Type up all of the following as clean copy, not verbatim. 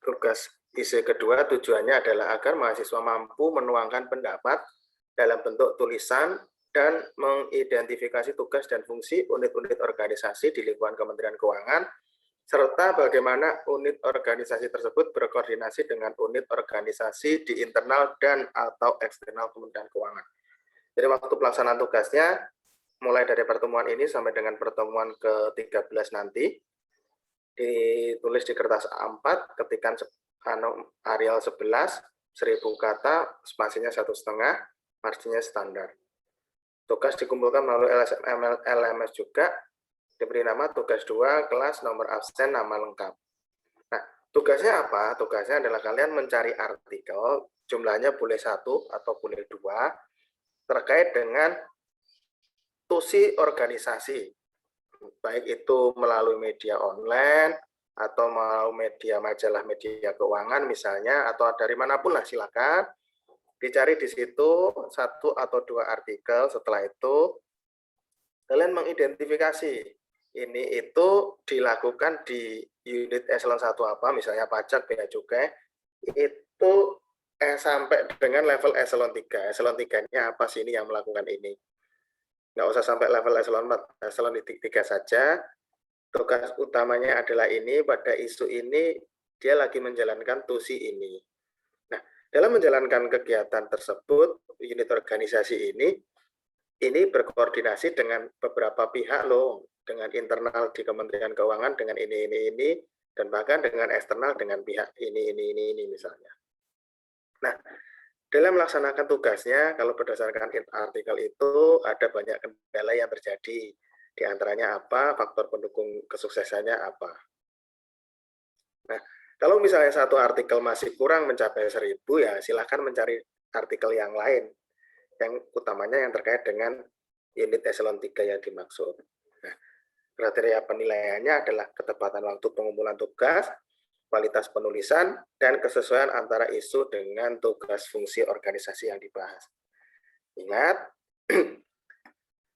Tugas isi kedua tujuannya adalah agar mahasiswa mampu menuangkan pendapat dalam bentuk tulisan dan mengidentifikasi tugas dan fungsi unit-unit organisasi di lingkungan Kementerian Keuangan, serta bagaimana unit organisasi tersebut berkoordinasi dengan unit organisasi di internal dan atau eksternal Kementerian Keuangan. Jadi waktu pelaksanaan tugasnya, mulai dari pertemuan ini sampai dengan pertemuan ke-13 nanti, ditulis di kertas A4, ketikan Arial 11, 1000 kata, spasinya 1,5, marginnya standar. Tugas dikumpulkan melalui LMS juga, diberi nama tugas 2, kelas, nomor absen, nama lengkap. Nah, tugasnya apa? Tugasnya adalah kalian mencari artikel, jumlahnya boleh 1 atau boleh 2, terkait dengan tusi organisasi, baik itu melalui media online, atau mau media majalah media keuangan misalnya, atau dari manapun lah silakan dicari di situ 1 atau 2 artikel. Setelah itu kalian mengidentifikasi ini itu dilakukan di unit eselon 1 apa, misalnya pajak, bea cukai, itu sampai dengan level eselon 3. Eselon 3-nya apa sih ini yang melakukan ini? Nggak usah sampai level eselon 4, eselon 3 saja. Tugas utamanya adalah ini, pada isu ini dia lagi menjalankan tusi ini. Nah, dalam menjalankan kegiatan tersebut, unit organisasi ini berkoordinasi dengan beberapa pihak loh, dengan internal di Kementerian Keuangan dengan ini, dan bahkan dengan eksternal dengan pihak ini misalnya. Nah, dalam melaksanakan tugasnya, kalau berdasarkan artikel itu ada banyak kendala yang terjadi. Di antaranya apa, faktor pendukung kesuksesannya apa. Nah, kalau misalnya satu artikel masih kurang mencapai 1000, ya silahkan mencari artikel yang lain, yang utamanya yang terkait dengan unit eselon 3 yang dimaksud. Nah, kriteria penilaiannya adalah ketepatan waktu pengumpulan tugas, kualitas penulisan, dan kesesuaian antara isu dengan tugas fungsi organisasi yang dibahas. Ingat,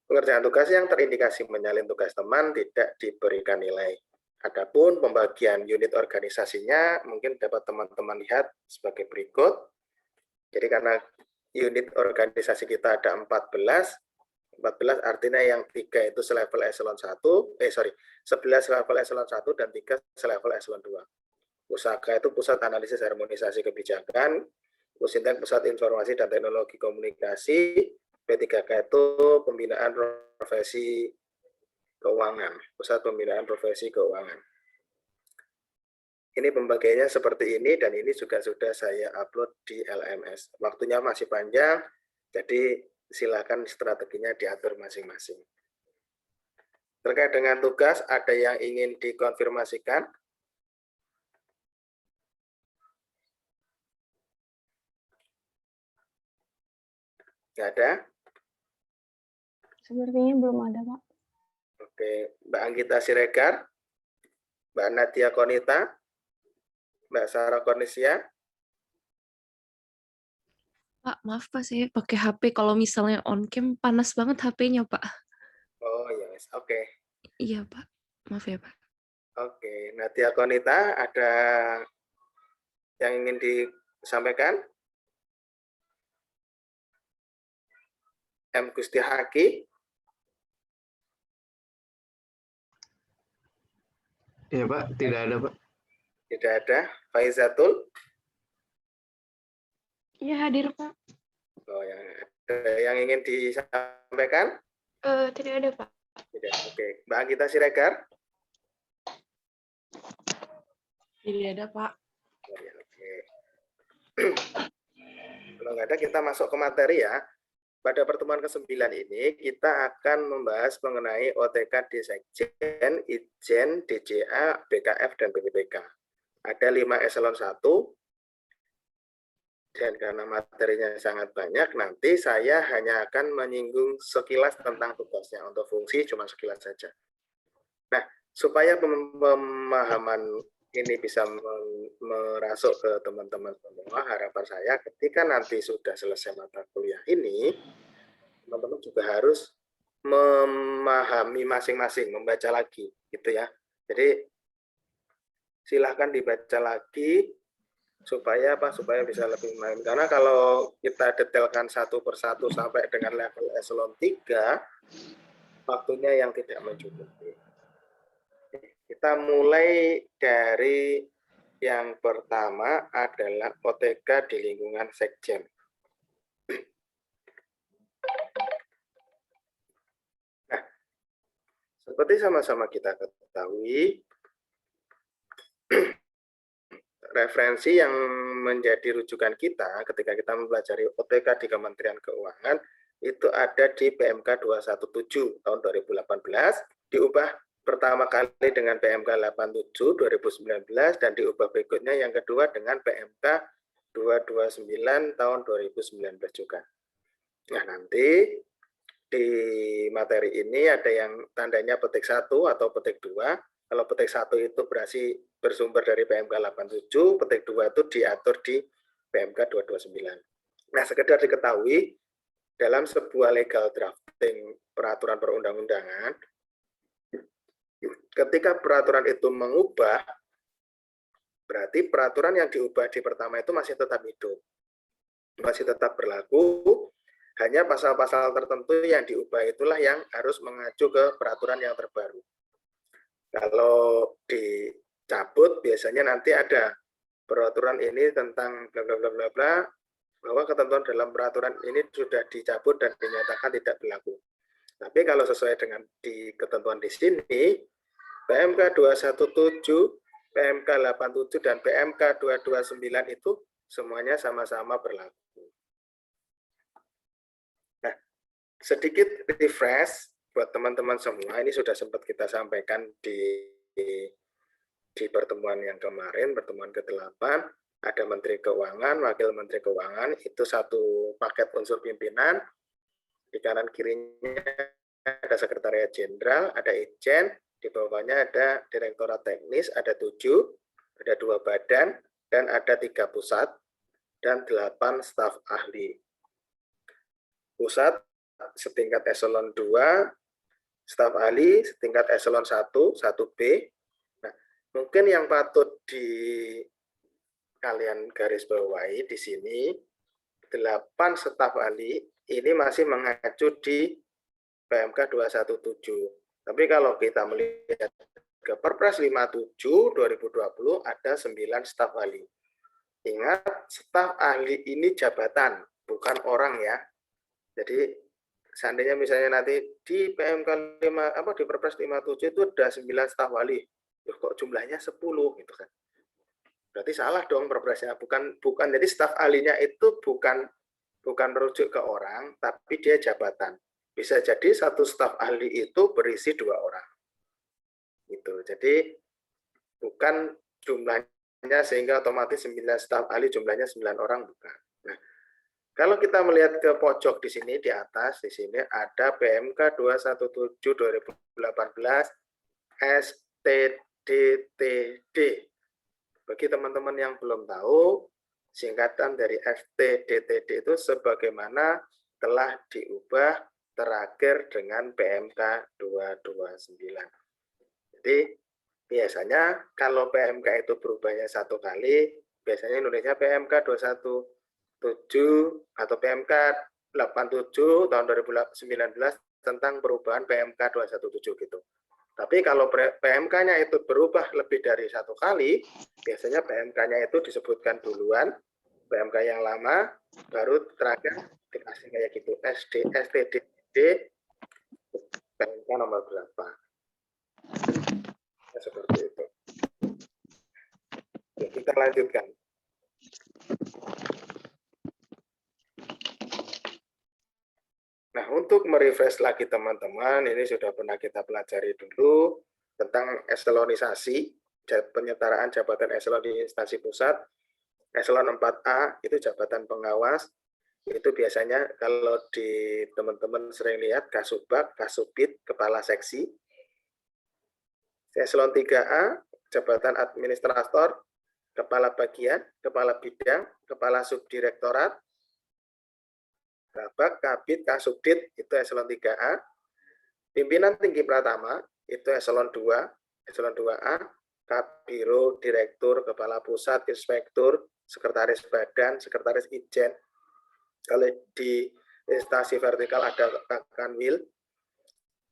pengerjaan tugas yang terindikasi menyalin tugas teman tidak diberikan nilai. Adapun pembagian unit organisasinya mungkin dapat teman-teman lihat sebagai berikut. Jadi karena unit organisasi kita ada 14 artinya yang 3 itu selevel eselon 1, 11 level eselon 1 dan 3 selevel eselon 2. Pusaka itu pusat analisis harmonisasi kebijakan, Pusintek pusat informasi dan teknologi komunikasi, P3K itu pembinaan profesi keuangan, pusat pembinaan profesi keuangan. Ini pembagiannya seperti ini, dan ini juga sudah saya upload di LMS. Waktunya masih panjang, jadi silakan strateginya diatur masing-masing. Terkait dengan tugas, ada yang ingin dikonfirmasikan? Nggak ada? Sepertinya belum ada, Pak. Oke, Mbak Anggita Siregar, Mbak Nadia Konita, Mbak Sarah Konisia. Pak, maaf Pak, saya pakai HP. Kalau misalnya on cam, panas banget HP-nya, Pak. Oh yes, oke. Iya, Pak. Maaf ya, Pak. Oke, Nadia Konita, ada yang ingin disampaikan? M. Gusti Haki. Ya Pak, tidak ada Pak. Tidak ada. Faizatul. Iya, hadir, Pak. Oh, yang ingin disampaikan? Tidak ada, Pak. Tidak. Oke, Mbak Anggita Siregar. Tidak ada, Pak. Oh, ya, oke. Kalau nggak ada, kita masuk ke materi ya. Pada pertemuan ke-9 ini, kita akan membahas mengenai OTK Disekjen, Itjen, DJA, BKF, dan BPPK. Ada 5 eselon 1, dan karena materinya sangat banyak, nanti saya hanya akan menyinggung sekilas tentang tugasnya. Untuk fungsi cuma sekilas saja. Nah, supaya pemahaman ini bisa merasuk ke teman-teman semua, harapan saya ketika nanti sudah selesai mata kuliah ini, teman-teman juga harus memahami masing-masing, membaca lagi, gitu ya. Jadi silahkan dibaca lagi supaya bisa lebih main. Karena kalau kita detailkan satu persatu sampai dengan level eselon 3, waktunya yang tidak mencukupi. Kita mulai dari yang pertama adalah OTK di lingkungan sekjen. Nah, seperti sama-sama kita ketahui, referensi yang menjadi rujukan kita ketika kita mempelajari OTK di Kementerian Keuangan itu ada di PMK 217 tahun 2018, diubah pertama kali dengan PMK 87 2019 dan diubah berikutnya yang kedua dengan PMK 229 tahun 2019 juga. Nah, nanti di materi ini ada yang tandanya petik 1 atau petik 2. Kalau petik 1 itu berarti bersumber dari PMK 87, petik 2 itu diatur di PMK 229. Nah, sekedar diketahui, dalam sebuah legal drafting peraturan perundang-undangan, ketika peraturan itu mengubah, berarti peraturan yang diubah di pertama itu masih tetap hidup, masih tetap berlaku, hanya pasal-pasal tertentu yang diubah itulah yang harus mengacu ke peraturan yang terbaru. Kalau dicabut, biasanya nanti ada peraturan ini tentang bla bla bla bla bla, bahwa ketentuan dalam peraturan ini sudah dicabut dan dinyatakan tidak berlaku. Tapi kalau sesuai dengan di ketentuan di sini, PMK 217, PMK 87, dan PMK 229 itu semuanya sama-sama berlaku. Nah, sedikit refresh buat teman-teman semua, ini sudah sempat kita sampaikan di pertemuan yang kemarin, pertemuan ke-8, ada Menteri Keuangan, Wakil Menteri Keuangan, itu satu paket unsur pimpinan, di kanan kirinya ada Sekretariat Jenderal, ada Itjen, di bawahnya ada Direktorat Teknis, ada 7, ada 2 badan, dan ada 3 pusat, dan 8 staf ahli. Pusat setingkat eselon 2, staf ahli setingkat eselon 1, 1B. Nah, mungkin yang patut di kalian garis bawahi di sini, 8 staf ahli ini masih mengacu di PMK 217. Tapi kalau kita melihat ke Perpres 57 2020 ada 9 staf ahli. Ingat, staf ahli ini jabatan, bukan orang ya. Jadi seandainya misalnya nanti di PMK 5 di Perpres 57 itu ada 9 staf ahli. Kok jumlahnya 10 gitu kan. Berarti salah dong perpresnya, bukan jadi staf ahlinya itu bukan merujuk ke orang, tapi dia jabatan. Bisa jadi satu staf ahli itu berisi 2 orang. Gitu. Jadi bukan jumlahnya sehingga otomatis 9 staf ahli jumlahnya 9 orang, bukan. Nah, kalau kita melihat ke pojok di sini di atas, di sini ada PMK 217 2018 STDTD. Bagi teman-teman yang belum tahu, singkatan dari STDTD itu sebagaimana telah diubah terakhir dengan PMK 229. Jadi biasanya kalau PMK itu berubahnya 1 kali, biasanya Indonesia PMK 217 atau PMK 87 tahun 2019 tentang perubahan PMK 217 gitu. Tapi kalau PMK-nya itu berubah lebih dari 1 kali, biasanya PMK-nya itu disebutkan duluan, PMK yang lama, baru terakhir dikasih kayak gitu, STDD, PMK nomor berapa. Ya, seperti itu. Ya, kita lanjutkan. Nah, untuk merefresh lagi teman-teman, ini sudah pernah kita pelajari dulu tentang eselonisasi, penyetaraan jabatan eselon di instansi pusat. Eselon 4A itu jabatan pengawas, itu biasanya kalau di teman-teman sering lihat Kasubag, Kasubit, kepala seksi. Eselon 3A, jabatan administrator, kepala bagian, kepala bidang, kepala subdirektorat, Kabak, Kabit, Kasubdit, itu eselon 3A. Pimpinan tinggi pratama, itu eselon 2, eselon 2A. Kabiro, Direktur, Kepala Pusat, Inspektur, Sekretaris Badan, Sekretaris Ijen. Kalau di instansi vertikal ada Kanwil.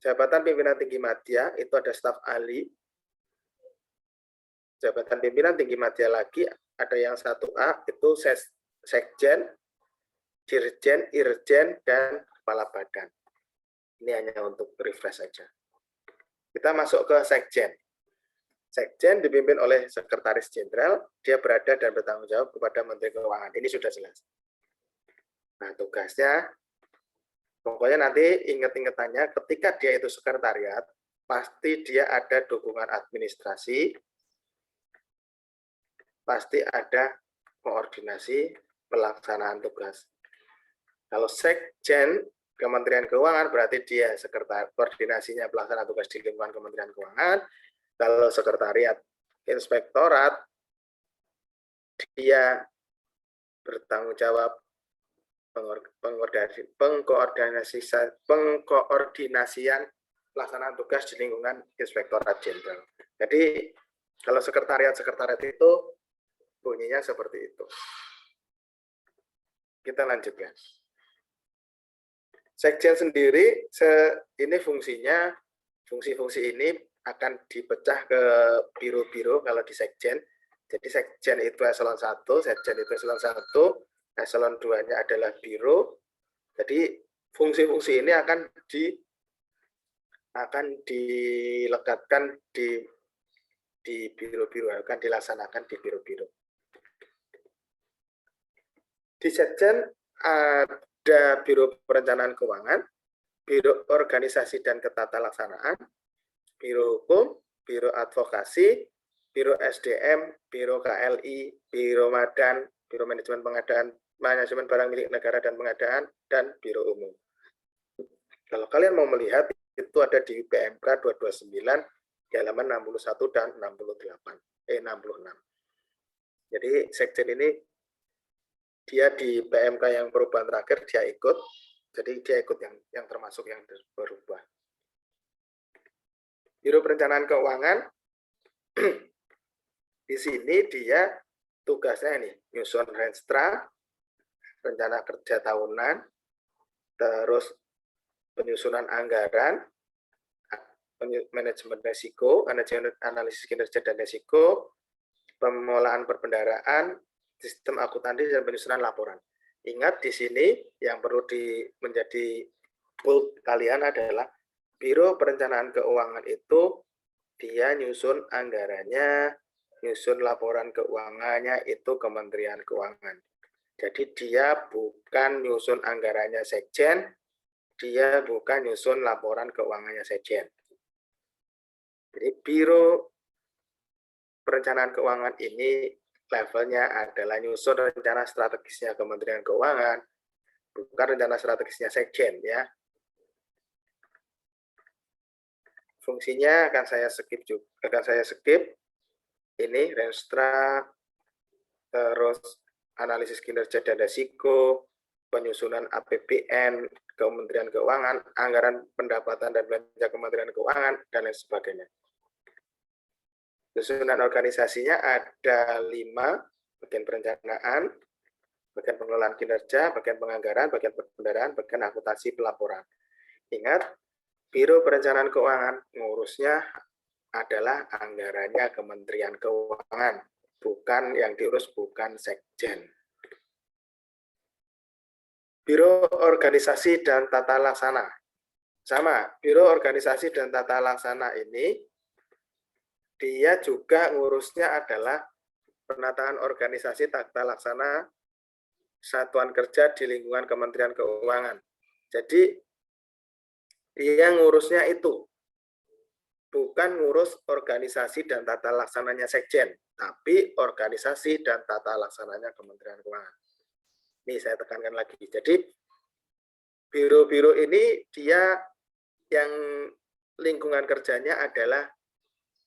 Jabatan Pimpinan Tinggi Madya itu ada staf ahli. Jabatan Pimpinan Tinggi Madya lagi ada yang 1A itu Sekjen, Dirjen, Irjen, dan Kepala Badan. Ini hanya untuk refresh saja. Kita masuk ke Sekjen. Sekjen dipimpin oleh Sekretaris Jenderal, dia berada dan bertanggung jawab kepada Menteri Keuangan. Ini sudah jelas. Nah, tugasnya, pokoknya nanti ingat-ingatannya, ketika dia itu sekretariat, pasti dia ada dukungan administrasi, pasti ada koordinasi pelaksanaan tugas. Kalau Sekjen Kementerian Keuangan berarti dia sekretariat koordinasinya pelaksanaan tugas di lingkungan Kementerian Keuangan. Kalau sekretariat inspektorat dia bertanggung jawab pengkoordinasian pelaksanaan tugas di lingkungan Inspektorat Jenderal. Jadi kalau sekretariat itu bunyinya seperti itu. Kita lanjutkan. Sekjen sendiri ini fungsinya, fungsi-fungsi ini akan dipecah ke biro-biro kalau di Sekjen. Jadi Sekjen itu eselon 1, Sekjen itu eselon 1, eselon 2-nya adalah biro. Jadi fungsi-fungsi ini akan dilekatkan di biro-biro, akan dilaksanakan di biro-biro. Di Sekjen ada Biro Perencanaan Keuangan, Biro Organisasi dan Ketatalaksanaan, Biro Hukum, Biro Advokasi, Biro SDM, Biro KLI, Biro Madan, Biro Manajemen Pengadaan, Manajemen Barang Milik Negara dan Pengadaan, dan Biro Umum. Kalau kalian mau melihat, itu ada di PMK 229, di halaman 61 dan 66. Jadi Sekjen ini, dia di PMK yang perubahan terakhir, dia ikut, jadi dia ikut yang termasuk yang berubah. Biro Perencanaan Keuangan, di sini dia tugasnya ini, nyusun renstra, rencana kerja tahunan, terus penyusunan anggaran, manajemen risiko, analisis kinerja dan risiko, pengelolaan perbendaharaan, sistem akuntansi dan penyusunan laporan. Ingat di sini yang perlu menjadi bold kalian adalah Biro Perencanaan Keuangan itu dia nyusun anggarannya, nyusun laporan keuangannya itu Kementerian Keuangan. Jadi dia bukan nyusun anggarannya Sekjen, dia bukan nyusun laporan keuangannya Sekjen. Jadi Biro Perencanaan Keuangan ini levelnya adalah nyusun rencana strategisnya Kementerian Keuangan, bukan rencana strategisnya Sekjen ya. Fungsinya akan saya skip. Ini renstra, terus analisis kinerja dan risiko, penyusunan APBN Kementerian Keuangan, anggaran pendapatan dan belanja Kementerian Keuangan, dan lain sebagainya. Susunan organisasinya ada 5, bagian perencanaan, bagian pengelolaan kinerja, bagian penganggaran, bagian perbendaharaan, bagian akuntansi pelaporan. Ingat, Biro Perencanaan Keuangan ngurusnya adalah anggarannya Kementerian Keuangan, bukan yang diurus bukan Sekjen. Biro Organisasi dan Tata Laksana. Sama, Biro Organisasi dan Tata Laksana ini dia juga ngurusnya adalah penataan organisasi tata laksana satuan kerja di lingkungan Kementerian Keuangan. Jadi dia ngurusnya itu, bukan ngurus organisasi dan tata laksananya Sekjen, tapi organisasi dan tata laksananya Kementerian Keuangan. Ini saya tekankan lagi. Jadi biro-biro ini dia yang lingkungan kerjanya adalah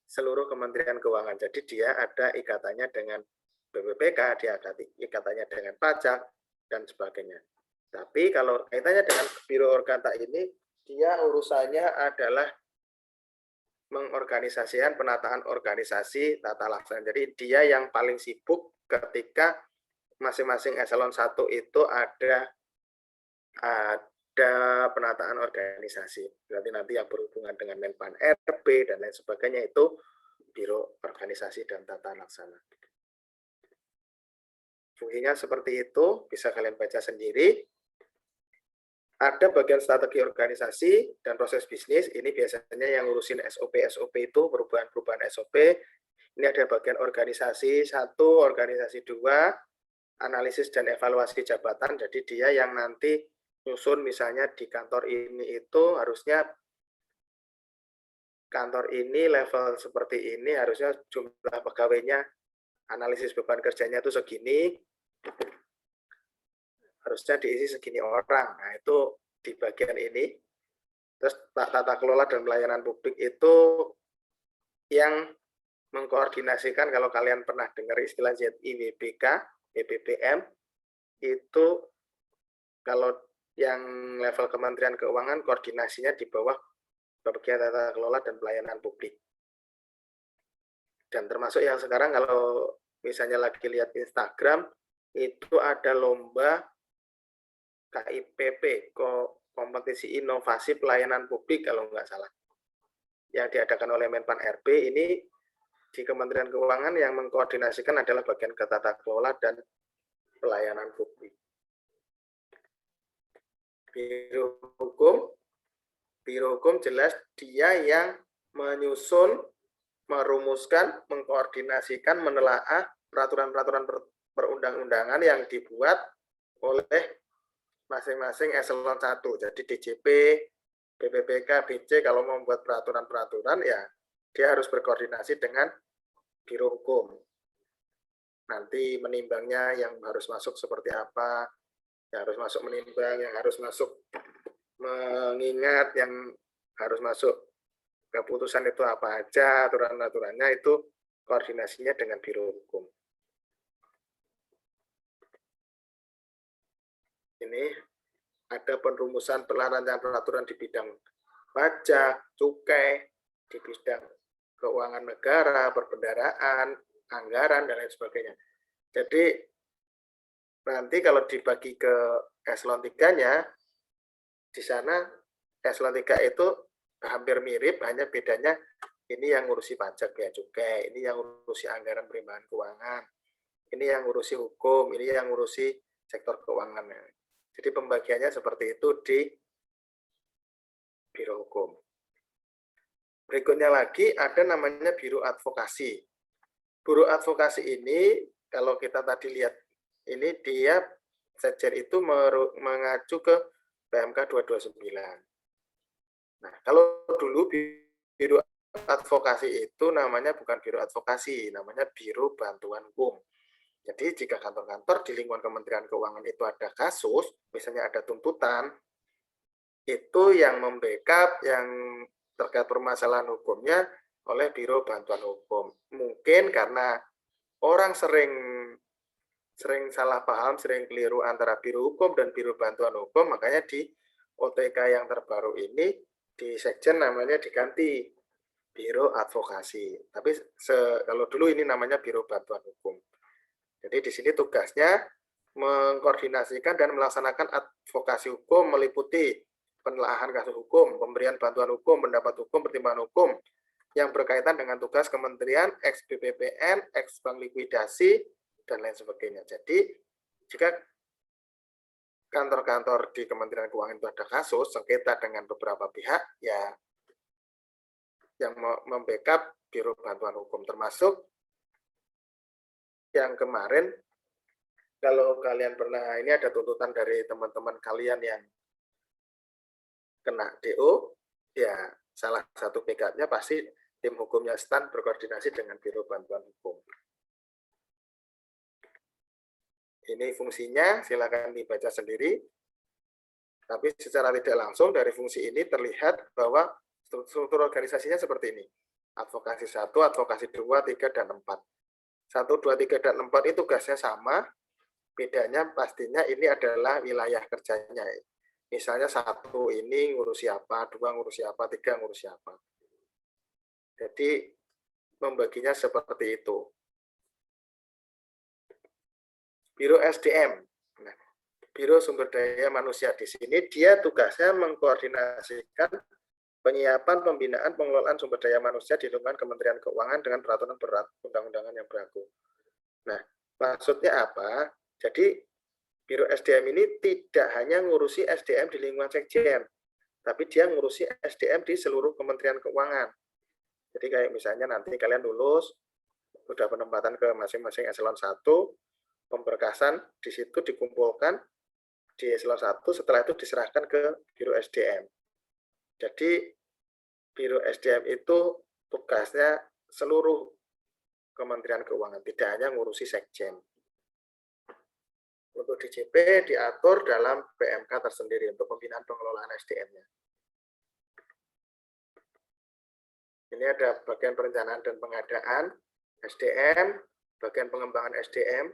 seluruh Kementerian Keuangan. Jadi dia ada ikatannya dengan BPPK, dia ada ikatannya dengan pajak, dan sebagainya. Tapi kalau kaitannya dengan Biro Organta ini, dia urusannya adalah mengorganisasikan penataan organisasi tata laksana. Jadi dia yang paling sibuk ketika masing-masing eselon 1 itu ada penataan organisasi. Berarti nanti yang berhubungan dengan Menpan RB dan lain sebagainya itu Biro Organisasi dan Tata Laksana. Fungsinya seperti itu, bisa kalian baca sendiri. Ada bagian strategi organisasi dan proses bisnis, ini biasanya yang ngurusin SOP itu, perubahan-perubahan SOP. Ini ada bagian organisasi 1, organisasi 2, analisis dan evaluasi jabatan, jadi dia yang nanti nyusun misalnya di kantor ini itu harusnya kantor ini level seperti ini, harusnya jumlah pegawainya, analisis beban kerjanya itu segini, harusnya diisi segini orang. Nah, itu di bagian ini. Terus tata kelola dan pelayanan publik itu yang mengkoordinasikan, kalau kalian pernah dengar istilah ZIWBK, BPPM, itu kalau yang level Kementerian Keuangan koordinasinya di bawah bagian tata kelola dan pelayanan publik. Dan termasuk yang sekarang kalau misalnya lagi lihat Instagram, itu ada lomba KIPP, kompetisi inovasi pelayanan publik kalau nggak salah, yang diadakan oleh Menpan RB. Ini di Kementerian Keuangan yang mengkoordinasikan adalah bagian tata kelola dan pelayanan publik. Biro Hukum jelas dia yang menyusun, merumuskan, mengkoordinasikan, menelaah peraturan-peraturan perundang-undangan yang dibuat oleh masing-masing eselon 1. Jadi DJP, BPPK, BC kalau mau membuat peraturan-peraturan ya dia harus berkoordinasi dengan Biro Hukum. Nanti menimbangnya yang harus masuk seperti apa, yang harus masuk menimbang, yang harus masuk mengingat, yang harus masuk keputusan itu apa aja, aturan-aturannya itu koordinasinya dengan Biro Hukum. Ini ada penrumusan rancangan peraturan di bidang pajak, cukai, di bidang keuangan negara, perbendaraan, anggaran, dan lain sebagainya. Jadi nanti kalau dibagi ke eselon 3-nya, di sana eselon 3 itu hampir mirip, hanya bedanya ini yang ngurusi pajak ya cukai, ini yang ngurusi anggaran penerimaan keuangan, ini yang ngurusi hukum, ini yang ngurusi sektor keuangan. Jadi pembagiannya seperti itu di Biro Hukum. Berikutnya lagi ada namanya Biro Advokasi. Biro Advokasi ini kalau kita tadi lihat ini dia sekjen itu mengacu ke PMK 229. Nah, kalau dulu Biro Advokasi itu namanya bukan Biro Advokasi, namanya Biro Bantuan Hukum. Jadi jika kantor-kantor di lingkungan Kementerian Keuangan itu ada kasus, misalnya ada tuntutan, itu yang membackup, yang terkait permasalahan hukumnya oleh Biro Bantuan Hukum. Mungkin karena orang sering salah paham, sering keliru antara Biro Hukum dan Biro Bantuan Hukum, makanya di OTK yang terbaru ini, di Sekjen namanya diganti Biro Advokasi. Tapi kalau dulu ini namanya Biro Bantuan Hukum. Jadi di sini tugasnya mengkoordinasikan dan melaksanakan advokasi hukum meliputi penelaahan kasus hukum, pemberian bantuan hukum, pendapat hukum, pertimbangan hukum yang berkaitan dengan tugas kementerian, ex-BPPN, ex-bank likuidasi, dan lain sebagainya. Jadi jika kantor-kantor di Kementerian Keuangan itu ada kasus sengketa dengan beberapa pihak, ya yang membackup Biro Bantuan Hukum, termasuk yang kemarin, kalau kalian pernah, ini ada tuntutan dari teman-teman kalian yang kena DO, ya salah satu backupnya pasti tim hukumnya STAN berkoordinasi dengan Biro Bantuan Hukum. Ini fungsinya, silakan dibaca sendiri. Tapi secara tidak langsung dari fungsi ini terlihat bahwa struktur organisasinya seperti ini. Advokasi 1, advokasi 2, 3, dan 4. 1, 2, 3, dan 4 itu tugasnya sama, bedanya pastinya ini adalah wilayah kerjanya. Misalnya 1 ini ngurusi apa, 2 ngurusi apa, 3 ngurusi apa. Jadi membaginya seperti itu. Biro SDM. Nah, Biro Sumber Daya Manusia di sini dia tugasnya mengkoordinasikan penyiapan, pembinaan, pengelolaan sumber daya manusia di lingkungan Kementerian Keuangan dengan peraturan perundang-undangan yang berlaku. Nah, maksudnya apa? Jadi Biro SDM ini tidak hanya ngurusi SDM di lingkungan Sekjen, tapi dia ngurusi SDM di seluruh Kementerian Keuangan. Jadi kayak misalnya nanti kalian lulus, sudah penempatan ke masing-masing eselon 1, pemberkasan di situ dikumpulkan di eselon 1, setelah itu diserahkan ke Biro SDM. Jadi Biro SDM itu tugasnya seluruh Kementerian Keuangan, tidak hanya ngurusi Sekjen. Untuk DJP diatur dalam PMK tersendiri untuk pembinaan pengelolaan SDM-nya. Ini ada bagian perencanaan dan pengadaan SDM, bagian pengembangan SDM,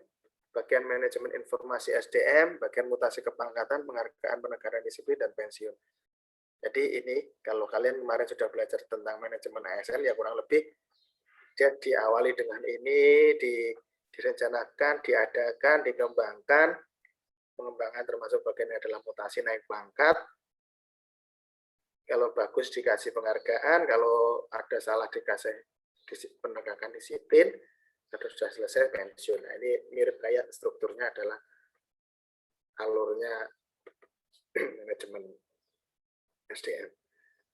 bagian manajemen informasi SDM, bagian mutasi kepangkatan, penghargaan penegakan disiplin, dan pensiun. Jadi ini kalau kalian kemarin sudah belajar tentang manajemen ASN, ya kurang lebih dia diawali dengan ini, direncanakan, diadakan, dikembangkan, pengembangan termasuk bagian adalah mutasi naik pangkat. Kalau bagus dikasih penghargaan, kalau ada salah dikasih penegakan disiplin, atau sudah selesai pensiun. Nah, ini mirip kayak strukturnya adalah alurnya manajemen SDM.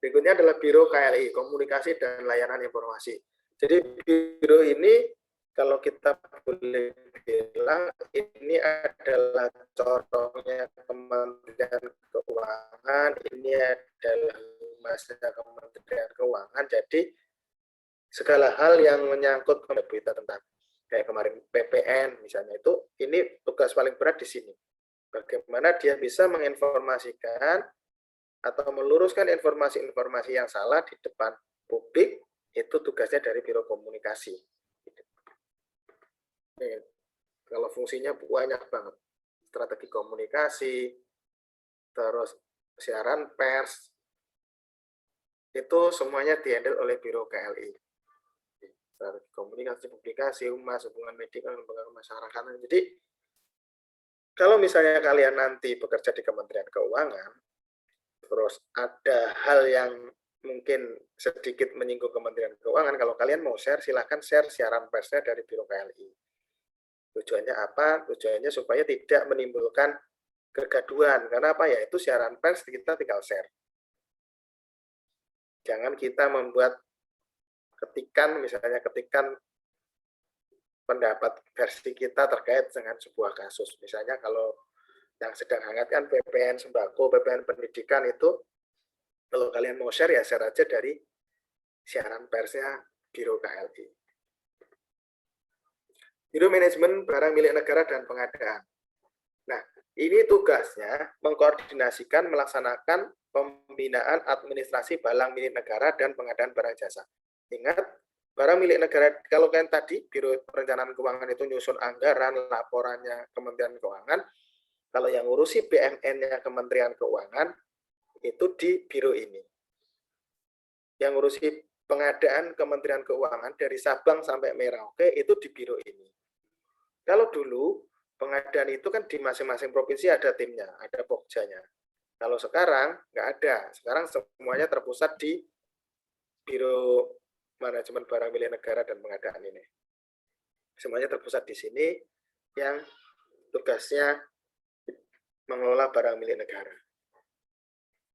Berikutnya adalah Biro KLI, Komunikasi dan Layanan Informasi. Jadi biro ini kalau kita boleh bilang ini adalah corongnya Kementerian Keuangan, ini adalah humasnya Kementerian Keuangan. Jadi segala hal yang menyangkut berita tentang kayak kemarin PPN misalnya itu, ini tugas paling berat di sini. Bagaimana dia bisa menginformasikan atau meluruskan informasi-informasi yang salah di depan publik, itu tugasnya dari Biro Komunikasi. Nih, kalau fungsinya banyak banget. Strategi komunikasi, terus siaran pers, itu semuanya dihandle oleh Biro KLI. Strategi komunikasi, publikasi, humas, hubungan media, lembaga masyarakat. Jadi, kalau misalnya kalian nanti bekerja di Kementerian Keuangan, terus ada hal yang mungkin sedikit menyinggung Kementerian Keuangan, kalau kalian mau share, silahkan share siaran persnya dari Biro KLI. Tujuannya apa? Tujuannya supaya tidak menimbulkan kegaduhan. Karena apa ya? Itu siaran pers, kita tinggal share. Jangan kita membuat ketikan, misalnya ketikan pendapat versi kita terkait dengan sebuah kasus. Misalnya kalau yang sedang hangat kan PPN sembako, PPN pendidikan itu, kalau kalian mau share ya share aja dari siaran persnya Biro KLI. Biro Manajemen Barang Milik Negara dan Pengadaan. Nah, ini tugasnya mengkoordinasikan, melaksanakan pembinaan administrasi barang milik negara dan pengadaan barang jasa. Ingat, barang milik negara, kalau kalian tadi Biro Perencanaan Keuangan itu nyusun anggaran, laporannya Kementerian Keuangan, kalau yang ngurusi BMN-nya Kementerian Keuangan, itu di biro ini. Yang ngurusi pengadaan Kementerian Keuangan dari Sabang sampai Merauke, itu di biro ini. Kalau dulu, pengadaan itu kan di masing-masing provinsi ada timnya, ada pokjanya. Kalau sekarang, nggak ada. Sekarang semuanya terpusat di Biro Manajemen Barang Milik Negara dan Pengadaan ini. Semuanya terpusat di sini, yang tugasnya mengelola barang milik negara.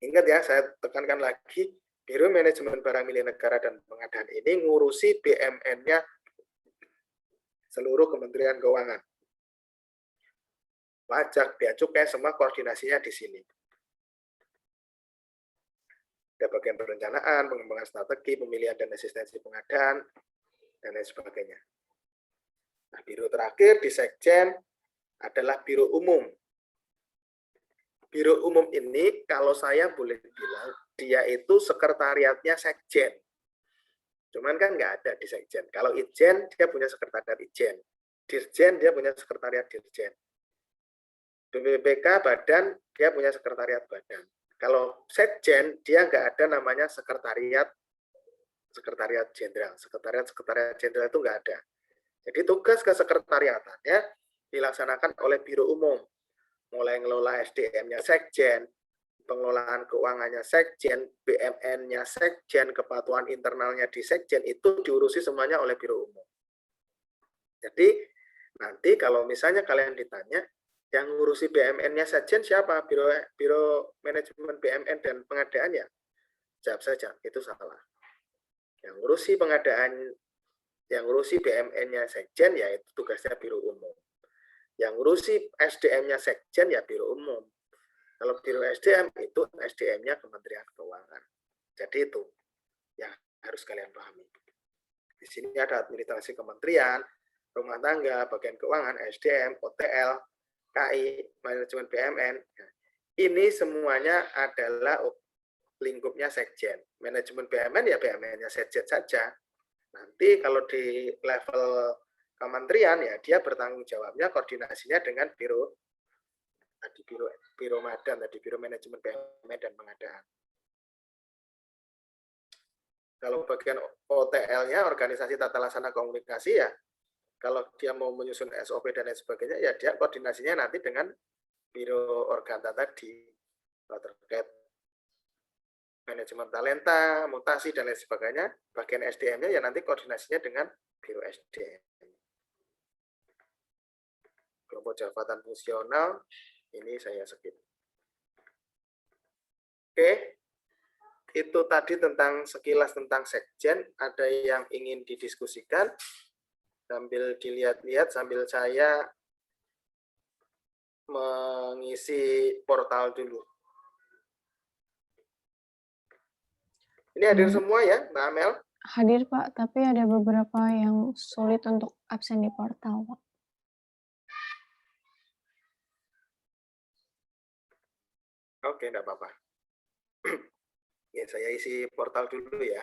Ingat ya, saya tekankan lagi, Biro Manajemen Barang Milik Negara dan Pengadaan ini ngurusi BMN-nya seluruh Kementerian Keuangan. Pajak, bea cukai, semua koordinasinya di sini. Ada bagian perencanaan, pengembangan strategi, pemilihan dan asistensi pengadaan, dan lain sebagainya. Nah, biro terakhir di Sekjen adalah Biro Umum. Biro Umum ini, kalau saya boleh bilang, dia itu sekretariatnya Sekjen. Cuman kan nggak ada di Sekjen. Kalau Itjen, dia punya sekretariat Itjen. Dirjen, dia punya sekretariat Dirjen. BPPK, Badan, dia punya sekretariat Badan. Kalau Sekjen, dia nggak ada namanya sekretariat Sekretariat Jenderal. Sekretariat Jenderal itu nggak ada. Jadi tugas kesekretariatannya dilaksanakan oleh Biro Umum. Mulai ngelola SDM-nya Sekjen, pengelolaan keuangannya Sekjen, BMN-nya Sekjen, kepatuhan internalnya di Sekjen, itu diurusi semuanya oleh Biro Umum. Jadi nanti kalau misalnya kalian ditanya, yang ngurusi BMN-nya Sekjen siapa? Biro Manajemen BMN dan Pengadaannya? Jawab saja, itu salah. Yang ngurusi pengadaan, yang ngurusi BMN-nya Sekjen, ya itu tugasnya Biro Umum. Yang ngurusi SDM-nya Sekjen, ya Biro Umum. Kalau Biro SDM, itu SDM-nya Kementerian Keuangan. Jadi itu yang harus kalian pahami. Di sini ada administrasi kementerian, rumah tangga, bagian keuangan, SDM, OTL, KI, manajemen BMN. Ini semuanya adalah lingkupnya Sekjen. Manajemen BMN ya BMN-nya Sekjen saja. Nanti kalau di level kementerian ya dia bertanggung jawabnya koordinasinya dengan biro Madan tadi, Biro Manajemen BMN dan Pengadaan. Kalau bagian OTL-nya, organisasi tata laksana komunikasi, ya kalau dia mau menyusun SOP dan lain sebagainya, ya dia koordinasinya nanti dengan Biro Organta tadi, terkait manajemen talenta, mutasi, dan lain sebagainya. Bagian SDM-nya ya nanti koordinasinya dengan Biro SDM. Kelompok jabatan fungsional, ini saya skip. Oke, itu tadi tentang sekilas tentang Sekjen. Ada yang ingin didiskusikan? Sambil dilihat-lihat, sambil saya mengisi portal dulu. Ini hadir semua ya, Mbak Amel? Hadir Pak, tapi ada beberapa yang sulit untuk absen di portal Pak. Oke, enggak apa-apa. Ya, saya isi portal dulu ya.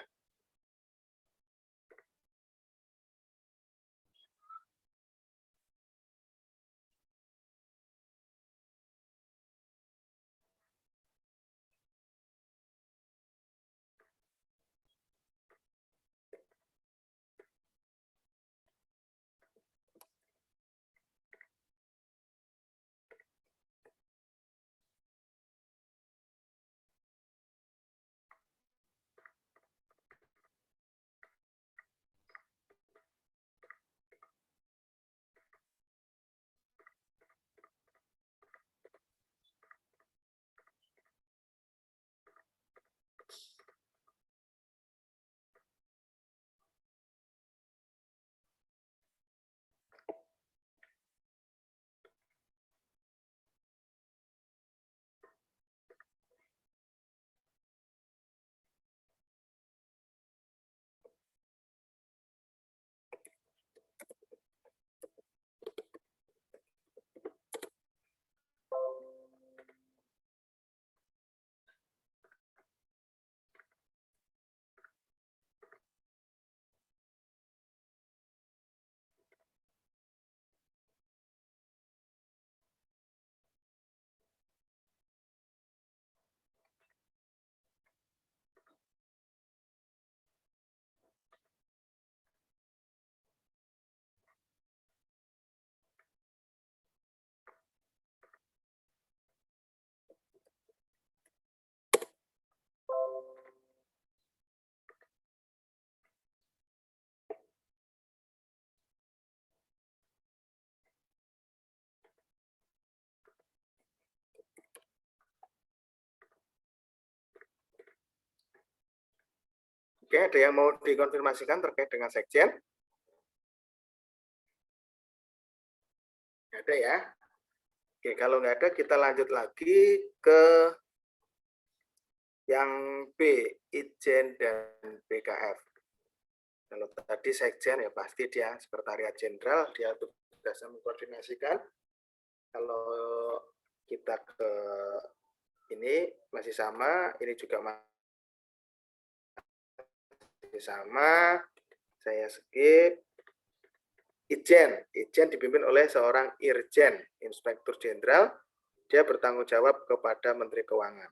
Oke, ada yang mau dikonfirmasikan terkait dengan Sekjen? Ada ya? Oke, kalau nggak ada kita lanjut lagi ke yang B, Itjen dan BKF. Kalau tadi Sekjen ya pasti dia Sekretariat Jenderal, dia tugasnya mengkoordinasikan. Kalau kita ke ini masih sama, ini juga masih sama, saya skip. Itjen dipimpin oleh seorang Irjen, Inspektur Jenderal, dia bertanggung jawab kepada Menteri Keuangan.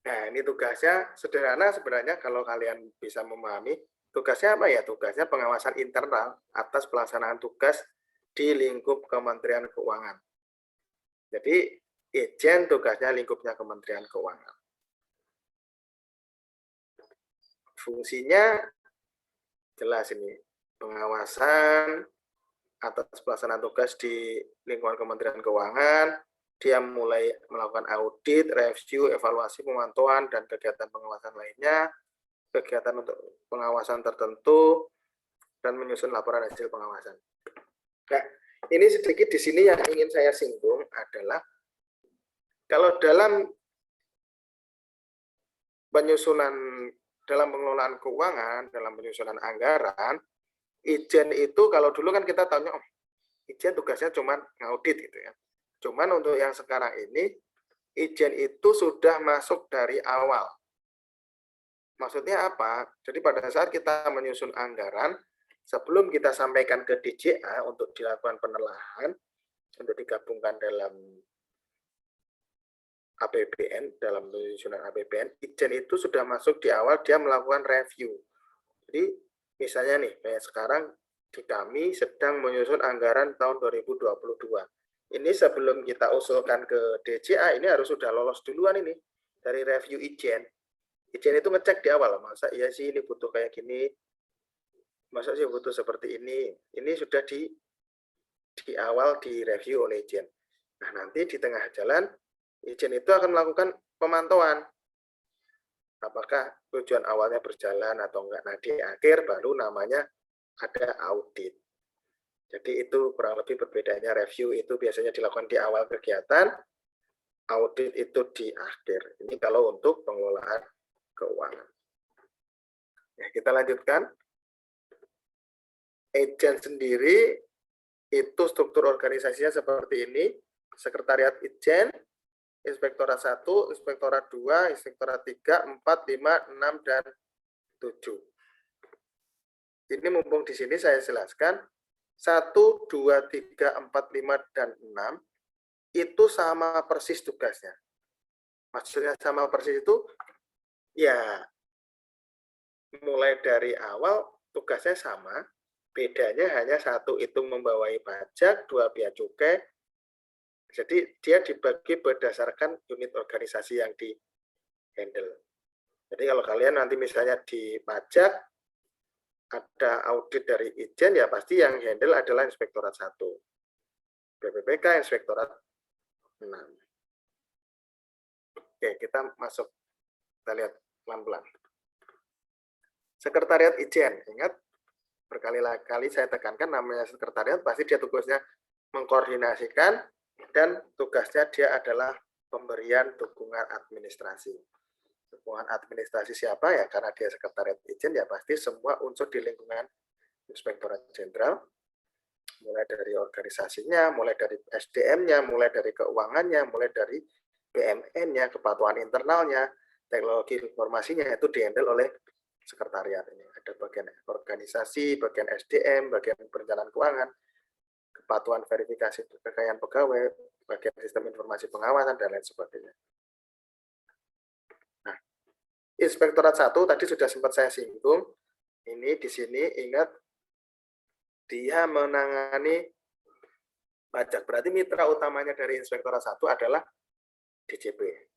Nah, ini tugasnya sederhana sebenarnya kalau kalian bisa memahami. Tugasnya apa ya? Tugasnya pengawasan internal atas pelaksanaan tugas di lingkup Kementerian Keuangan. Jadi, Ijen tugasnya lingkupnya Kementerian Keuangan. Fungsinya jelas ini, pengawasan atas pelaksanaan tugas di lingkungan Kementerian Keuangan. Dia mulai melakukan audit, review, evaluasi, pemantauan, dan kegiatan pengawasan lainnya, kegiatan untuk pengawasan tertentu, dan menyusun laporan hasil pengawasan. Nah, ini sedikit di sini yang ingin saya singgung adalah kalau dalam penyusunan, dalam pengelolaan keuangan, dalam penyusunan anggaran, Ijen itu kalau dulu kan kita tahunya, oh, Ijen tugasnya cuma ngaudit gitu ya. Cuman untuk yang sekarang ini, Ijen itu sudah masuk dari awal. Maksudnya apa? Jadi pada saat kita menyusun anggaran, sebelum kita sampaikan ke DJA untuk dilakukan penelahan, untuk digabungkan dalam APBN, dalam penyusunan APBN, Ijen itu sudah masuk di awal, dia melakukan review. Jadi misalnya nih, kayak sekarang di kami sedang menyusun anggaran tahun 2022. Ini sebelum kita usulkan ke DJA, ini harus sudah lolos duluan ini dari review Ijen. Ijen itu ngecek di awal, masa iya sih ini butuh kayak gini, masa sih butuh seperti ini. Ini sudah di awal di review oleh Ijen. Nah, nanti di tengah jalan, Ijen itu akan melakukan pemantauan. Apakah tujuan awalnya berjalan atau enggak. Nah, di akhir baru namanya ada audit. Jadi itu kurang lebih perbedaannya. Review itu biasanya dilakukan di awal kegiatan, audit itu di akhir. Ini kalau untuk pengelolaan keuangan. Ya, kita lanjutkan. Ijen sendiri itu struktur organisasinya seperti ini. Sekretariat Ijen, Inspektorat 1, Inspektorat 2, Inspektorat 3, 4, 5, 6, dan 7. Ini mumpung di sini saya jelaskan, 1, 2, 3, 4, 5, dan 6 itu sama persis tugasnya. Maksudnya sama persis itu, ya mulai dari awal tugasnya sama, bedanya hanya 1 itu membawai pajak, 2 bea cukai. Jadi dia dibagi berdasarkan unit organisasi yang di handle. Jadi kalau kalian nanti misalnya di pajak, ada audit dari Ijen, ya pasti yang handle adalah Inspektorat 1. BPPK, Inspektorat 6. Oke, kita masuk. Kita lihat pelan-pelan. Sekretariat Ijen, ingat, berkali-kali saya tekankan namanya sekretariat, pasti dia tugasnya mengkoordinasikan, dan tugasnya dia adalah pemberian dukungan administrasi. Dukungan administrasi siapa ya? Karena dia sekretariat Ijen, ya pasti semua unsur di lingkungan Inspektorat Jenderal, mulai dari organisasinya, mulai dari SDM-nya, mulai dari keuangannya, mulai dari BMN-nya, kepatuhan internalnya, teknologi informasinya, itu dihandle oleh sekretariat ini. Ada bagian organisasi, bagian SDM, bagian perencanaan keuangan, kepatuhan verifikasi kekayaan pegawai, bagian sistem informasi pengawasan, dan lain sebagainya. Nah, Inspektorat 1 tadi sudah sempat saya singgung. Ini di sini ingat, dia menangani pajak. Berarti mitra utamanya dari Inspektorat 1 adalah DJP.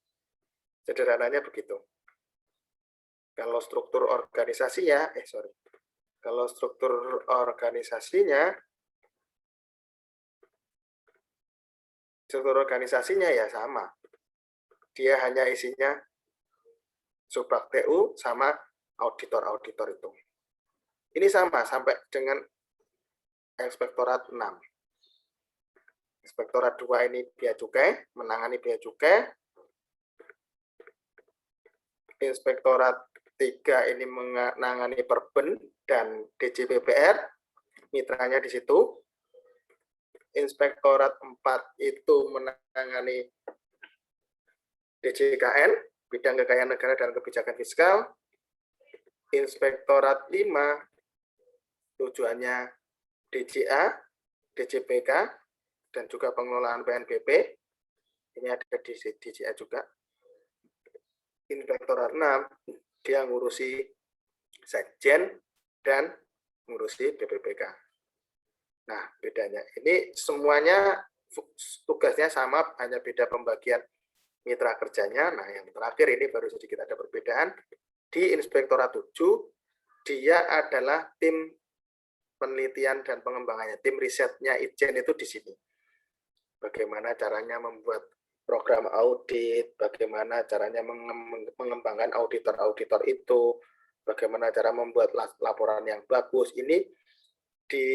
Sederhananya begitu. Kalau struktur organisasinya, ya sama. Dia hanya isinya Subak TU sama auditor-auditor itu. Ini sama sampai dengan Inspektorat 6. Inspektorat 2 ini bea cukai, menangani bea cukai. Inspektorat 3 ini menangani Perben dan DJPPR, mitranya di situ. Inspektorat 4 itu menangani DJKN, bidang kekayaan negara dan kebijakan fiskal. Inspektorat 5 tujuannya DJA, DJPK, dan juga pengelolaan PNBP. Ini ada di DJA juga. Inspektorat 6 dia ngurusi sekjen dan ngurusi BPPK. Nah, bedanya ini semuanya tugasnya sama, hanya beda pembagian mitra kerjanya. Nah, yang terakhir ini baru sedikit ada perbedaan. Di Inspektorat 7, dia adalah tim penelitian dan pengembangannya, tim risetnya Itjen itu di sini. Bagaimana caranya membuat program audit, bagaimana caranya mengembangkan auditor-auditor itu, bagaimana cara membuat laporan yang bagus. Ini di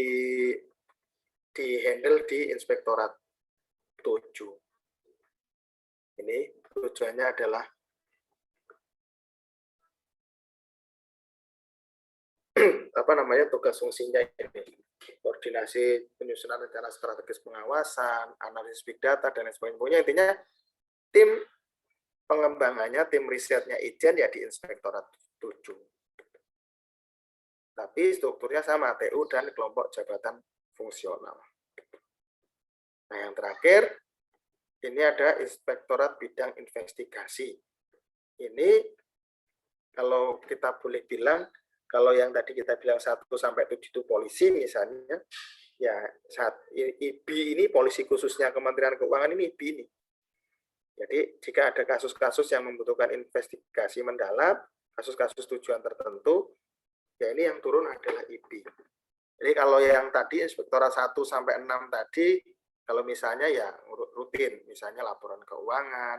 handle di Inspektorat 7. Ini tujuannya adalah tugas fungsinya ini, koordinasi penyusunan rencana strategis pengawasan, analisis big data dan lain sebagainya. Intinya tim pengembangannya, tim risetnya Itjen ya di Inspektorat 7. Tapi strukturnya sama, TU dan kelompok jabatan fungsional. Nah, yang terakhir ini ada Inspektorat Bidang Investigasi. Ini kalau kita boleh bilang, kalau yang tadi kita bilang 1 sampai 7 itu polisi misalnya, ya IBI ini polisi khususnya Kementerian Keuangan ini IBI ini. Jadi jika ada kasus-kasus yang membutuhkan investigasi mendalam, kasus-kasus tujuan tertentu, ya ini yang turun adalah IBI. Jadi kalau yang tadi Inspektorat 1 sampai 6 tadi, kalau misalnya ya rutin, misalnya laporan keuangan,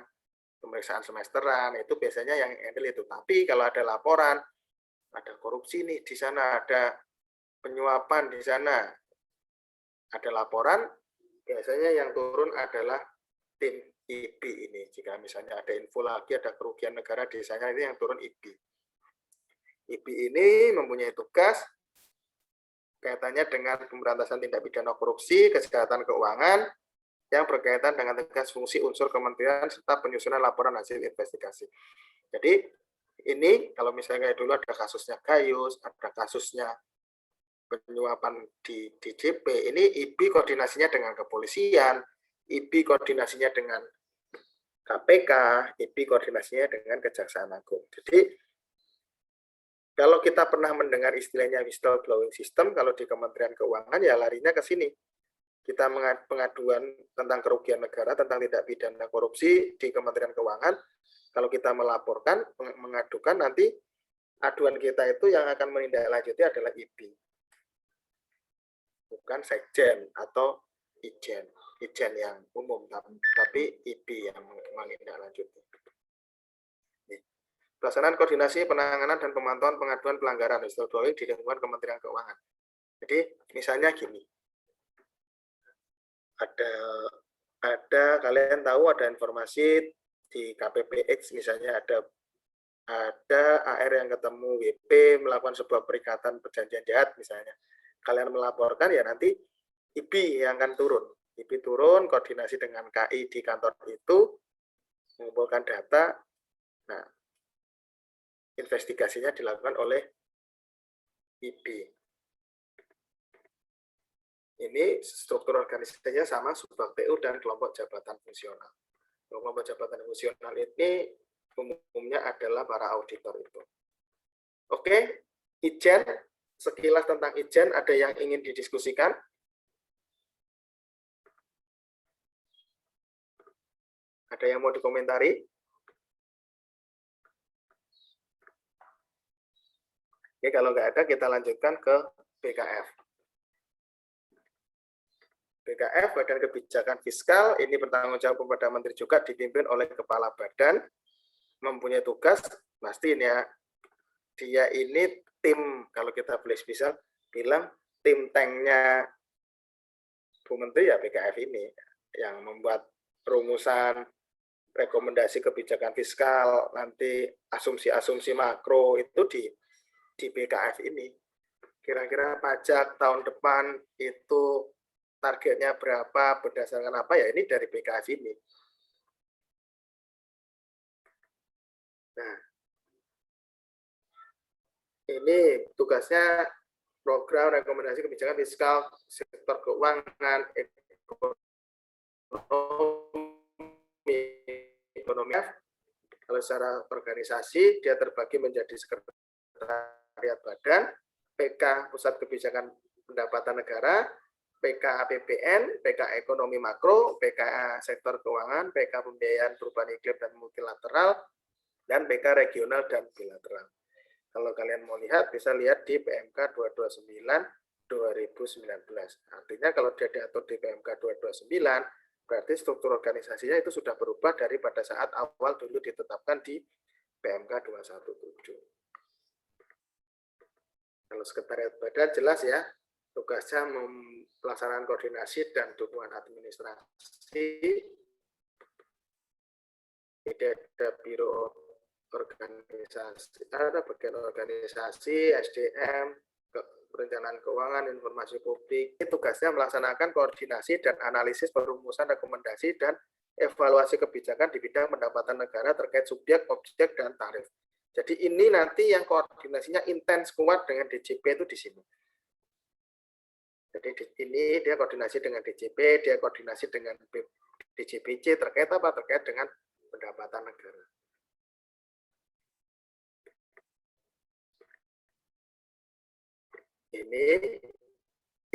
pemeriksaan semesteran, itu biasanya yang handle itu. Tapi kalau ada laporan, ada korupsi nih di sana, ada penyuapan di sana, ada laporan, biasanya yang turun adalah tim IBI ini. Jika misalnya ada info lagi, ada kerugian negara di sana, ini yang turun IBI. IBI ini mempunyai tugas kaitannya dengan pemberantasan tindak pidana korupsi, kejahatan keuangan, yang berkaitan dengan tugas fungsi unsur kementerian serta penyusunan laporan hasil investigasi. Jadi ini kalau misalnya dulu ada kasusnya Gayus, ada kasusnya penyuapan di DJP, ini IBI koordinasinya dengan kepolisian, IBI koordinasinya dengan KPK, IBI koordinasinya dengan Kejaksaan Agung. Jadi kalau kita pernah mendengar istilahnya whistleblowing system, kalau di Kementerian Keuangan ya larinya ke sini. Kita pengaduan tentang kerugian negara, tentang tindak pidana korupsi di Kementerian Keuangan, kalau kita melaporkan, mengadukan, nanti aduan kita itu yang akan menindaklanjuti adalah IBI. Bukan sekjen atau Itjen yang umum, tapi IBI yang menindaklanjuti. Pelaksanaan koordinasi penanganan dan pemantauan pengaduan pelanggaran whistleblowing di lingkungan Kementerian Keuangan. Jadi misalnya gini, ada kalian tahu ada informasi di KPPX misalnya ada AR yang ketemu WP melakukan sebuah perikatan perjanjian jahat misalnya. Kalian melaporkan ya nanti IBI yang akan turun. IBI turun koordinasi dengan KI di kantor itu mengumpulkan data. Nah, investigasinya dilakukan oleh IBI. Ini struktur organisasinya sama Subbag TU dan kelompok jabatan fungsional. Kelompok jabatan fungsional ini umumnya adalah para auditor itu. Oke, Itjen, sekilas tentang Itjen, ada yang ingin didiskusikan? Ada yang mau dikomentari? Oke, kalau nggak ada, kita lanjutkan ke BKF. BKF, Badan Kebijakan Fiskal, ini bertanggung jawab kepada Menteri juga, dipimpin oleh Kepala Badan, mempunyai tugas, pasti ini ya, dia ini tim, kalau kita boleh bisa bilang, tim tanknya Bu Menteri ya BKF ini, yang membuat rumusan, rekomendasi kebijakan fiskal, nanti asumsi-asumsi makro itu di BKF ini. Kira-kira pajak tahun depan itu targetnya berapa, berdasarkan apa ya, ini dari BKF ini. Nah, ini tugasnya program rekomendasi kebijakan fiskal sektor keuangan, ekonomi. Kalau secara organisasi, dia terbagi menjadi sekretariat badan, PK Pusat Kebijakan Pendapatan Negara, PK APBN, PK Ekonomi Makro, PK Sektor Keuangan, PK Pembiayaan Perubahan Iklim dan Multilateral, dan PK Regional dan Bilateral. Kalau kalian mau lihat, bisa lihat di PMK 229/2019. Artinya kalau dia diatur di PMK 229, berarti struktur organisasinya itu sudah berubah dari pada saat awal dulu ditetapkan di PMK 217. Kalau sekretariat badan jelas ya, tugasnya melaksanakan koordinasi dan dukungan administrasi. Ada biro organisasi, ada bagian organisasi, SDM, perencanaan keuangan, informasi publik. Ini tugasnya melaksanakan koordinasi dan analisis perumusan rekomendasi dan evaluasi kebijakan di bidang pendapatan negara terkait subjek, objek, dan tarif. Jadi ini nanti yang koordinasinya intens kuat dengan DJP itu di sini. Jadi ini dia koordinasi dengan DJP, dia koordinasi dengan DJPC terkait apa? Terkait dengan pendapatan negara.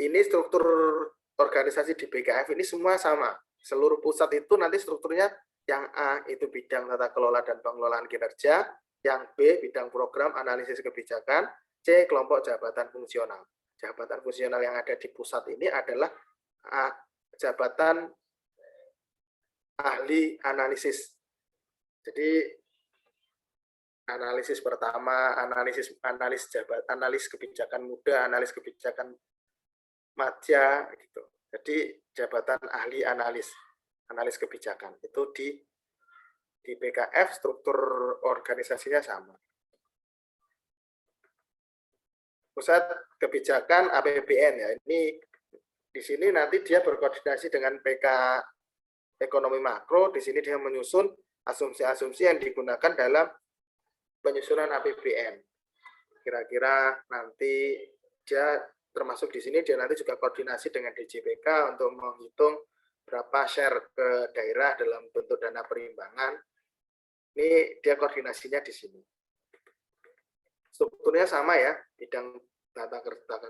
Ini struktur organisasi di BKF ini semua sama. Seluruh pusat itu nanti strukturnya yang A itu bidang tata kelola dan pengelolaan kinerja, yang B bidang program analisis kebijakan, C kelompok jabatan fungsional. Jabatan fungsional yang ada di pusat ini adalah jabatan ahli analisis. Jadi analisis pertama, analis kebijakan muda, analis kebijakan madya gitu. Jadi jabatan ahli analis kebijakan itu di BKF struktur organisasinya sama. Pusat kebijakan APBN ya. Ini di sini nanti dia berkoordinasi dengan PK Ekonomi Makro, di sini dia menyusun asumsi-asumsi yang digunakan dalam penyusunan APBN. Kira-kira nanti dia termasuk di sini dia nanti juga koordinasi dengan DJPK untuk menghitung berapa share ke daerah dalam bentuk dana perimbangan. Ini dia koordinasinya di sini. Strukturnya sama ya, bidang tata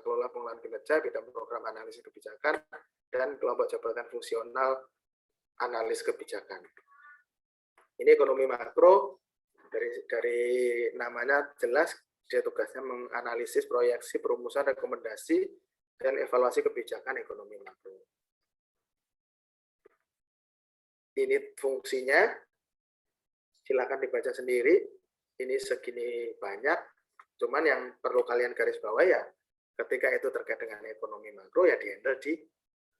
kelola pengelolaan kinerja, bidang program analisis kebijakan, dan kelompok jabatan fungsional analis kebijakan. Ini ekonomi makro, dari namanya jelas, dia tugasnya menganalisis proyeksi, perumusan, rekomendasi, dan evaluasi kebijakan ekonomi makro. Ini fungsinya, silakan dibaca sendiri, ini segini banyak, cuman yang perlu kalian garis bawah ya, ketika itu terkait dengan ekonomi makro ya dihandle di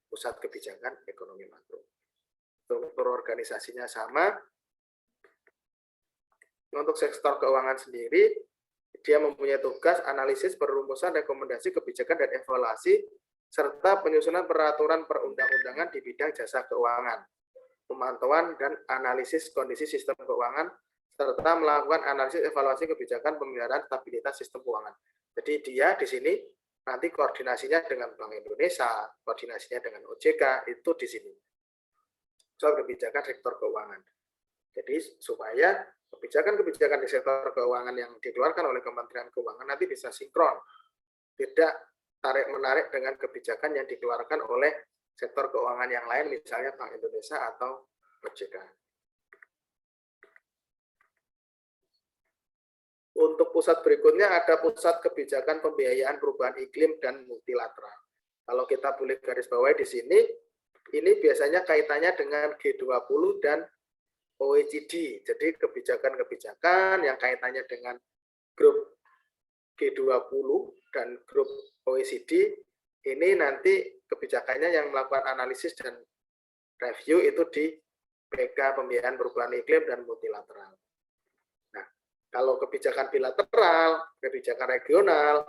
pusat kebijakan ekonomi makro. Struktur organisasinya sama. Untuk sektor keuangan sendiri, dia mempunyai tugas analisis, perumusan, rekomendasi kebijakan dan evaluasi, serta penyusunan peraturan perundang-undangan di bidang jasa keuangan, pemantauan dan analisis kondisi sistem keuangan, serta melakukan analisis evaluasi kebijakan pemeliharaan stabilitas sistem keuangan. Jadi dia di sini nanti koordinasinya dengan Bank Indonesia, koordinasinya dengan OJK, itu di sini. Soal kebijakan sektor keuangan. Jadi supaya kebijakan-kebijakan di sektor keuangan yang dikeluarkan oleh Kementerian Keuangan nanti bisa sinkron. Tidak tarik-menarik dengan kebijakan yang dikeluarkan oleh sektor keuangan yang lain, misalnya Bank Indonesia atau OJK. Untuk pusat berikutnya ada pusat kebijakan pembiayaan perubahan iklim dan multilateral. Kalau kita boleh garis bawahi di sini, ini biasanya kaitannya dengan G20 dan OECD. Jadi kebijakan-kebijakan yang kaitannya dengan grup G20 dan grup OECD, ini nanti kebijakannya yang melakukan analisis dan review itu di PK Pembiayaan Perubahan Iklim dan Multilateral. Nah, kalau kebijakan bilateral, kebijakan regional,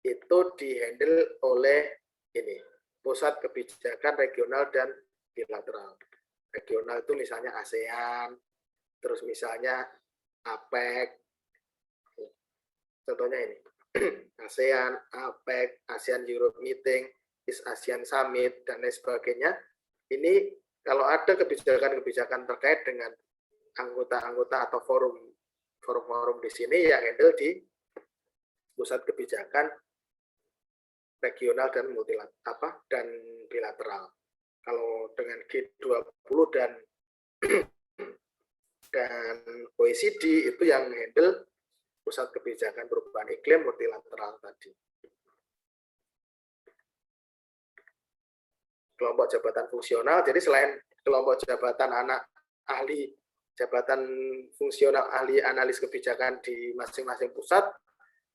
itu dihandle oleh ini, Pusat Kebijakan Regional dan Bilateral. Regional itu misalnya ASEAN, terus misalnya APEC, contohnya ini, ASEAN, APEC, ASEAN Europe Meeting, East ASEAN Summit, dan lain sebagainya. Ini kalau ada kebijakan-kebijakan terkait dengan anggota-anggota atau forum di sini yang handle di pusat kebijakan regional dan dan bilateral. Kalau dengan G20 dan OECD itu yang handle pusat kebijakan perubahan iklim multilateral tadi. Kelompok jabatan fungsional, jadi selain kelompok jabatan jabatan fungsional ahli analis kebijakan di masing-masing pusat,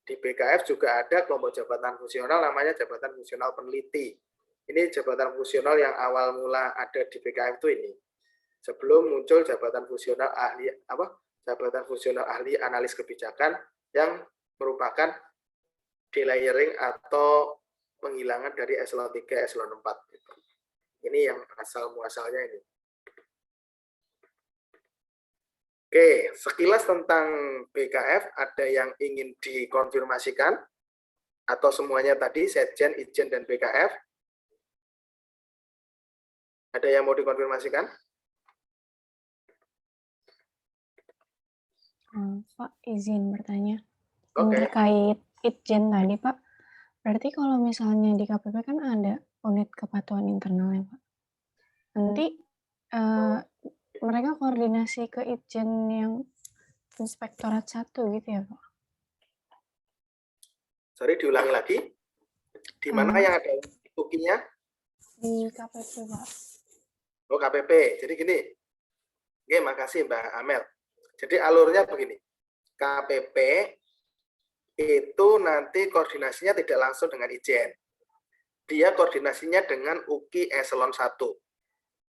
di BKF juga ada kelompok jabatan fungsional namanya jabatan fungsional peneliti. Ini jabatan fungsional yang awal mula ada di BKF itu ini. Sebelum muncul jabatan fungsional ahli analis kebijakan yang merupakan delayering atau penghilangan dari eselon 3, eselon 4. Ini yang asal-muasalnya ini. Oke, sekilas tentang BKF, ada yang ingin dikonfirmasikan? Atau semuanya tadi, Setjen, Itjen, dan BKF? Ada yang mau dikonfirmasikan? Pak, izin bertanya. Oke. Terkait Itjen tadi, Pak, berarti kalau misalnya di KPP kan ada unit kepatuhan internal ya, Pak? Nanti mereka koordinasi ke Itjen yang Inspektorat 1 gitu ya, Pak? Sorry, diulangi lagi. Di mana yang ada UKI-nya? Di KPP, Pak. Oh, KPP. Jadi gini. Oke, makasih Mbak Amel. Jadi alurnya begini. KPP itu nanti koordinasinya tidak langsung dengan Itjen. Dia koordinasinya dengan UKI eselon 1.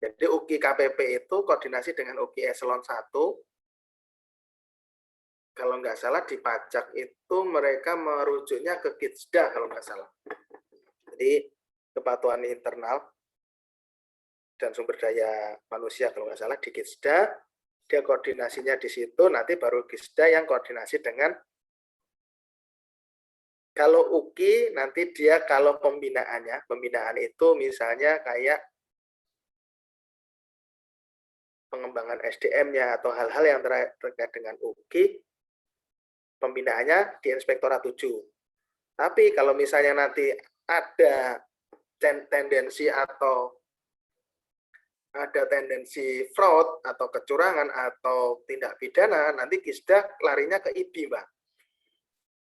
Jadi UKI KPP itu koordinasi dengan UKI eselon 1. Kalau nggak salah di pajak itu mereka merujuknya ke Kitsda kalau nggak salah. Jadi kepatuhan internal dan sumber daya manusia kalau nggak salah di Kitsda, dia koordinasinya di situ, nanti baru Kitsda yang koordinasi dengan, kalau UKI nanti dia kalau pembinaan itu misalnya kayak pengembangan SDM-nya atau hal-hal yang terkait dengan UKI, pembinaannya di Inspektorat 7. Tapi kalau misalnya nanti ada tendensi fraud atau kecurangan atau tindak pidana, nanti Kisda larinya ke IBI, Mbak.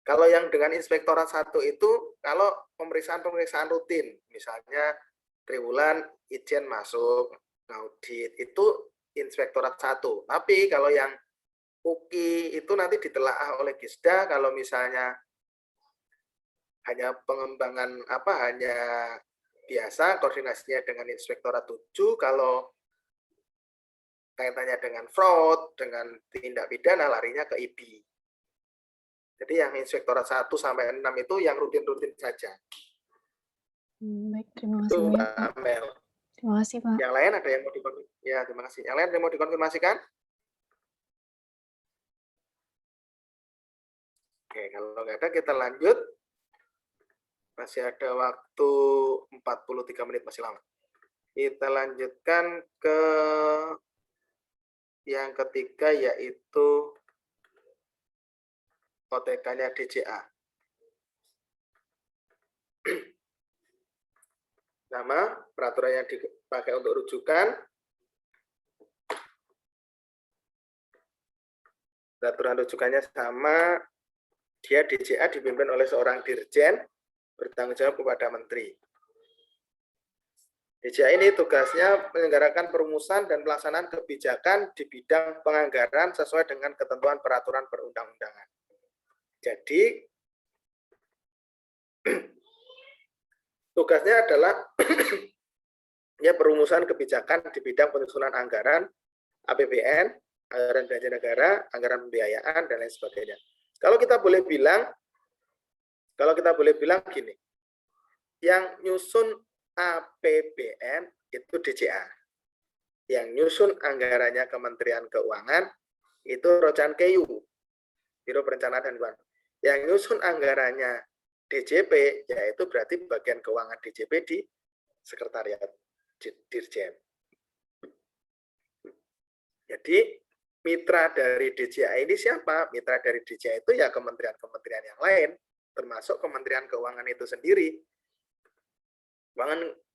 Kalau yang dengan Inspektorat 1 itu, kalau pemeriksaan rutin, misalnya triwulan Itjen masuk, audit, itu Inspektorat 1. Tapi kalau yang UKI itu nanti ditelaah oleh Kisda, kalau misalnya hanya pengembangan hanya biasa, koordinasinya dengan Inspektorat 7, kalau kaitannya dengan fraud, dengan tindak pidana, larinya ke IBI. Jadi yang Inspektorat 1 sampai 6 itu yang rutin-rutin saja. Baik, terima kasih Itu banyak, Mbak Pak. Amel. Terima kasih, Pak. Yang lain ada yang mau dikonfirmasi? Ya, terima kasih. Yang lain ada yang mau dikonfirmasikan? Oke, kalau nggak ada kita lanjut. Masih ada waktu 43 menit, masih lama. Kita lanjutkan ke yang ketiga, yaitu OTK-nya DJA. Nama, peraturan yang dipakai untuk rujukan, peraturan rujukannya sama, dia DJA dipimpin oleh seorang dirjen, bertanggung jawab kepada menteri. DJA ini tugasnya menyelenggarakan perumusan dan pelaksanaan kebijakan di bidang penganggaran sesuai dengan ketentuan peraturan perundang-undangan. Jadi, tugasnya adalah ya perumusan kebijakan di bidang penyusunan anggaran, APBN, anggaran belanja negara, anggaran pembiayaan, dan lain sebagainya. Kalau kita boleh bilang gini, yang nyusun APBN itu DJA. Yang nyusun anggarannya Kementerian Keuangan itu Rocan Keyu, Biro Perencanaan dan Keuangan. Yang nyusun anggarannya DJP, yaitu berarti bagian keuangan DJP di Sekretariat Dirjen. Jadi mitra dari DJA ini siapa? Mitra dari DJA itu ya kementerian-kementerian yang lain, termasuk Kementerian Keuangan itu sendiri.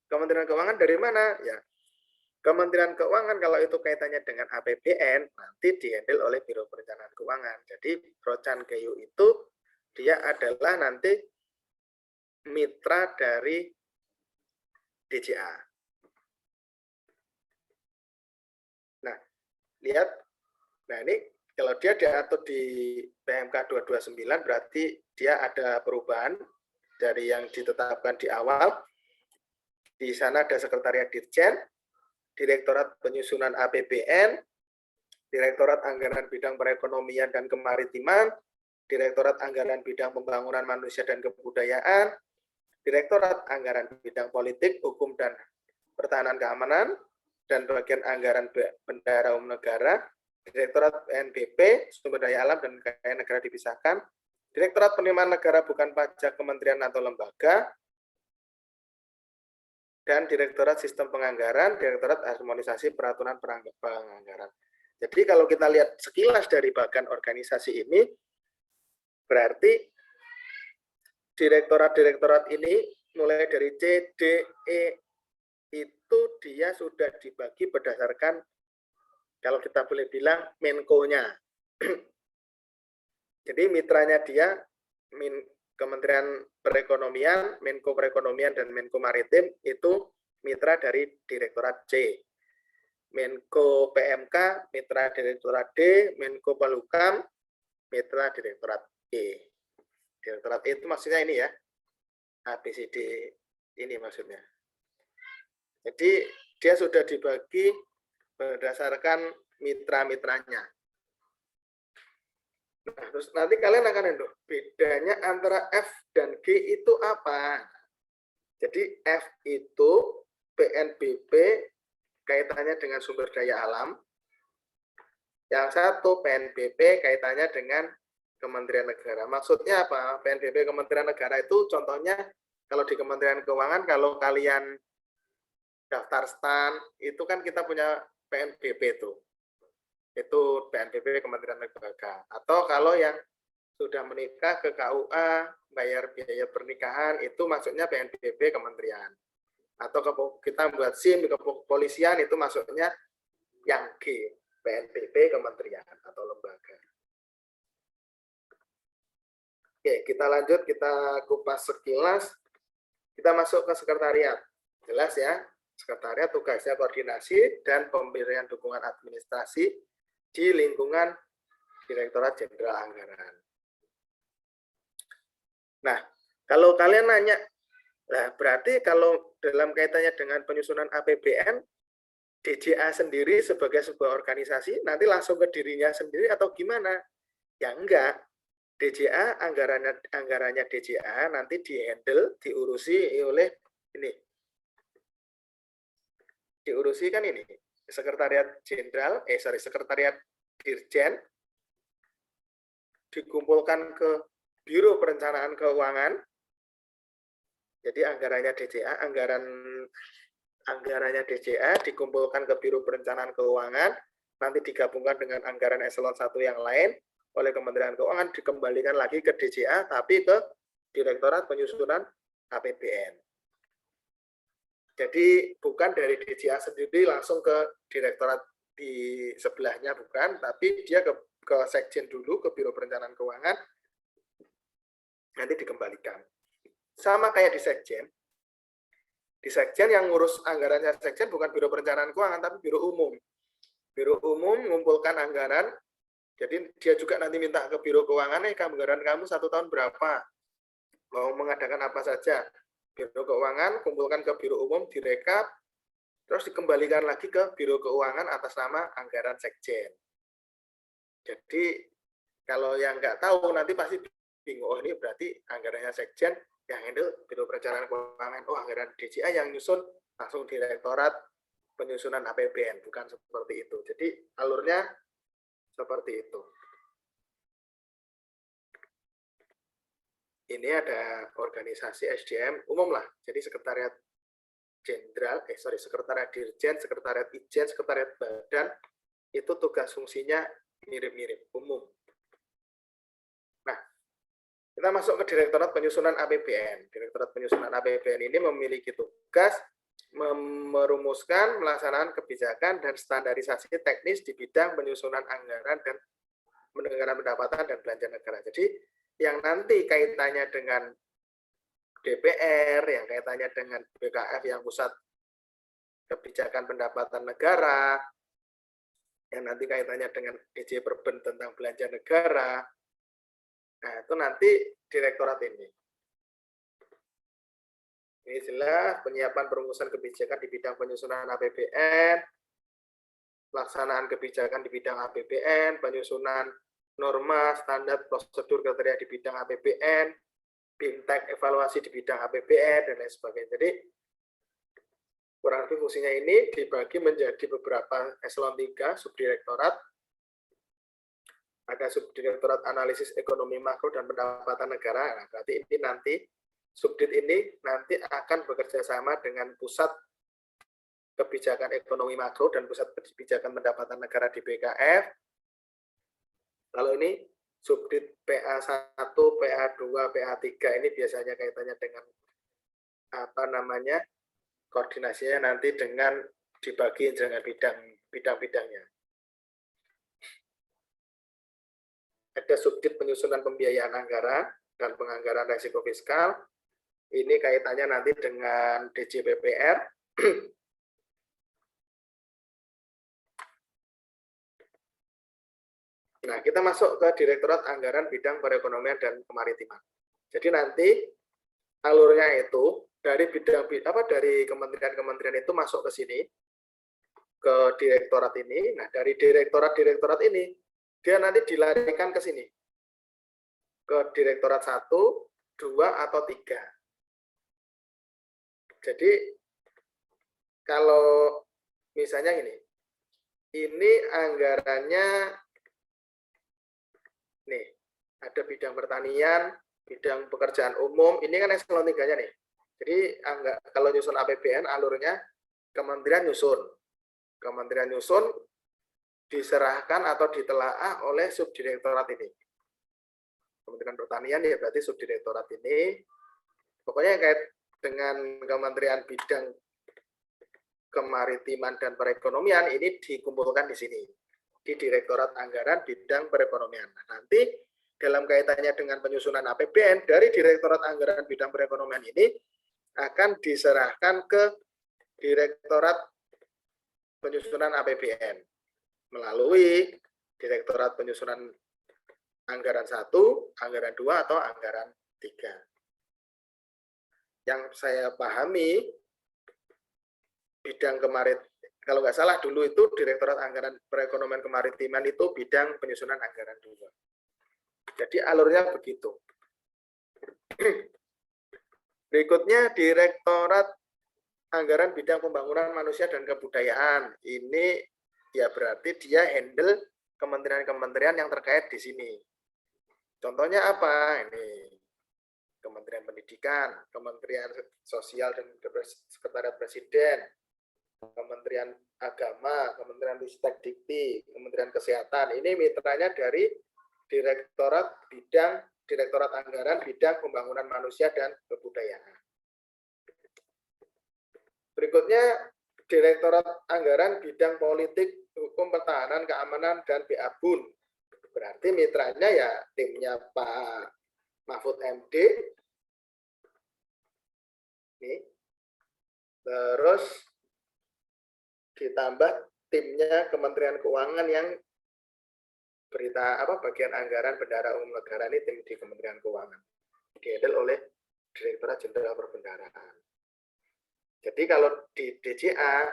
Kementerian Keuangan dari mana? Ya, Kementerian Keuangan kalau itu kaitannya dengan APBN, nanti dihandle oleh Biro Perencanaan Keuangan. Jadi Procan GEU itu dia adalah nanti mitra dari DJA. Nah, lihat. Nah, ini kalau dia diatur di PMK 229 berarti dia ada perubahan dari yang ditetapkan di awal. Di sana ada Sekretariat Dirjen, Direktorat Penyusunan APBN, Direktorat Anggaran Bidang Perekonomian dan Kemaritiman, Direktorat Anggaran Bidang Pembangunan Manusia dan Kebudayaan, Direktorat Anggaran Bidang Politik, Hukum dan Pertahanan Keamanan, dan bagian anggaran bendahara umum negara, Direktorat PNBP, Sumber Daya Alam dan Kekayaan Negara dipisahkan, Direktorat Penerimaan Negara bukan pajak kementerian atau lembaga, dan Direktorat Sistem Penganggaran, Direktorat Harmonisasi Peraturan Penganggaran. Jadi kalau kita lihat sekilas dari bagan organisasi ini, berarti direktorat-direktorat ini mulai dari C, D, E, itu dia sudah dibagi berdasarkan, kalau kita boleh bilang, Menko-nya. Jadi mitranya dia, Kementerian Perekonomian, Menko Perekonomian, dan Menko Maritim itu mitra dari Direktorat C. Menko PMK, mitra Direktorat D, Menko Polhukam, mitra Direktorat E. Direktorat E itu maksudnya ini ya, ABCD ini maksudnya. Jadi dia sudah dibagi berdasarkan mitra-mitranya. Nah, terus nanti kalian akan lihat bedanya antara F dan G itu apa. Jadi F itu PNBP kaitannya dengan sumber daya alam. Yang satu PNBP kaitannya dengan Kementerian Negara. Maksudnya apa? PNBP Kementerian Negara itu contohnya kalau di Kementerian Keuangan, kalau kalian daftar STAN, itu kan kita punya PNBP itu PNBP Kementerian Lembaga. Atau kalau yang sudah menikah ke KUA, bayar biaya pernikahan, itu maksudnya PNBP Kementerian. Atau kita buat SIM di kepolisian, itu maksudnya yang G, PNBP Kementerian atau lembaga. Oke, kita lanjut, kita kupas sekilas. Kita masuk ke sekretariat. Jelas ya, sekretariat tugasnya koordinasi dan pemberian dukungan administrasi di lingkungan Direktorat Jenderal Anggaran. Nah, kalau kalian nanya, nah berarti kalau dalam kaitannya dengan penyusunan APBN, DJA sendiri sebagai sebuah organisasi nanti langsung ke dirinya sendiri atau gimana? Ya enggak. DJA, anggarannya DJA nanti dihandle, diurusi oleh ini. Diurusi kan ini. Sekretariat Jenderal, Sekretariat Dirjen, dikumpulkan ke Biro Perencanaan Keuangan. Jadi anggarannya DJA, anggarannya DJA dikumpulkan ke Biro Perencanaan Keuangan, nanti digabungkan dengan anggaran eselon 1 yang lain oleh Kementerian Keuangan, dikembalikan lagi ke DJA, tapi ke Direktorat Penyusunan APBN. Jadi bukan dari DJA sendiri langsung ke direktorat di sebelahnya, bukan, tapi dia ke Sekjen dulu, ke Biro Perencanaan Keuangan, nanti dikembalikan. Sama kayak di Sekjen. Di Sekjen yang ngurus anggarannya Sekjen bukan Biro Perencanaan Keuangan, tapi Biro Umum. Biro Umum mengumpulkan anggaran, jadi dia juga nanti minta ke Biro Keuangan, anggaran kamu 1 tahun berapa? Mau mengadakan apa saja? Biro Keuangan kumpulkan ke Biro Umum, direkap, terus dikembalikan lagi ke Biro Keuangan atas nama anggaran Sekjen. Jadi kalau yang nggak tahu nanti pasti bingung, oh ini berarti anggarannya Sekjen yang handle Biro Perencanaan Keuangan, oh anggaran DJA yang nyusun langsung Direktorat Penyusunan APBN, bukan seperti itu. Jadi alurnya seperti itu. Ini ada organisasi SDM umum lah, jadi Sekretariat Jenderal, Sekretariat Dirjen, Sekretariat Ijen, Sekretariat Badan, itu tugas fungsinya mirip-mirip, umum. Nah, kita masuk ke Direktorat Penyusunan APBN. Direktorat Penyusunan APBN ini memiliki tugas merumuskan, melaksanakan kebijakan dan standarisasi teknis di bidang penyusunan anggaran dan anggaran pendapatan dan belanja negara. Jadi yang nanti kaitannya dengan DPR, yang kaitannya dengan BKF yang pusat kebijakan pendapatan negara, yang nanti kaitannya dengan DJ Perben tentang belanja negara, nah itu nanti direktorat ini. Ini jelas penyiapan perumusan kebijakan di bidang penyusunan APBN, pelaksanaan kebijakan di bidang APBN, penyusunan norma, standar, prosedur, kriteria di bidang APBN, BIMTEK, evaluasi di bidang APBN, dan lain sebagainya. Jadi, kurang lebih fungsinya ini dibagi menjadi beberapa eselon 3, subdirektorat. Ada subdirektorat analisis ekonomi makro dan pendapatan negara. Nah, berarti ini nanti, subdit ini nanti akan bekerja sama dengan pusat kebijakan ekonomi makro dan pusat kebijakan pendapatan negara di BKF. Kalau ini subdit PA1, PA2, PA3 ini biasanya kaitannya dengan koordinasinya nanti dengan dibagi dengan bidang-bidangnya. Ada subdit penyusunan pembiayaan anggaran dan penganggaran resiko fiskal. Ini kaitannya nanti dengan DJPPR. Nah, kita masuk ke Direktorat Anggaran Bidang Perekonomian dan Kemaritiman. Jadi nanti alurnya itu dari dari kementerian-kementerian itu masuk ke sini, ke direktorat ini. Nah, dari direktorat ini dia nanti dilarikan ke sini, ke direktorat 1, 2, atau 3. Jadi kalau misalnya ini anggarannya nih, ada bidang pertanian, bidang pekerjaan umum, ini kan eselon 3-nya nih. Jadi kalau nyusun APBN alurnya kementerian nyusun. Kementerian nyusun diserahkan atau ditelaah oleh subdirektorat ini. Kementerian Pertanian ya berarti subdirektorat ini. Pokoknya kait dengan Kementerian Bidang Kemaritiman dan Perekonomian ini dikumpulkan di sini, di Direktorat Anggaran Bidang Perekonomian. Nah, nanti dalam kaitannya dengan penyusunan APBN dari Direktorat Anggaran Bidang Perekonomian ini akan diserahkan ke Direktorat Penyusunan APBN melalui Direktorat Penyusunan Anggaran 1, Anggaran 2, atau Anggaran 3. Yang saya pahami, bidang kalau nggak salah dulu itu Direktorat Anggaran Perekonomian Kemaritiman itu bidang penyusunan anggaran 2. Jadi alurnya begitu. Berikutnya Direktorat Anggaran Bidang Pembangunan Manusia dan Kebudayaan. Ini ya berarti dia handle kementerian-kementerian yang terkait di sini. Contohnya apa? Ini Kementerian Pendidikan, Kementerian Sosial dan Sekretariat Presiden, Kementerian Agama, Kementerian Ristek Dikti, Kementerian Kesehatan. Ini mitranya dari Direktorat Anggaran Bidang Pembangunan Manusia dan Kebudayaan. Berikutnya Direktorat Anggaran Bidang Politik, Hukum, Pertahanan, Keamanan, dan BABUN. Berarti mitranya ya timnya Pak Mahfud MD. Nih. Terus ditambah timnya Kementerian Keuangan yang bagian anggaran bendahara umum negara ini tim di Kementerian Keuangan. Dihandle oleh Direktorat Jenderal Perbendaharaan. Jadi kalau di DJA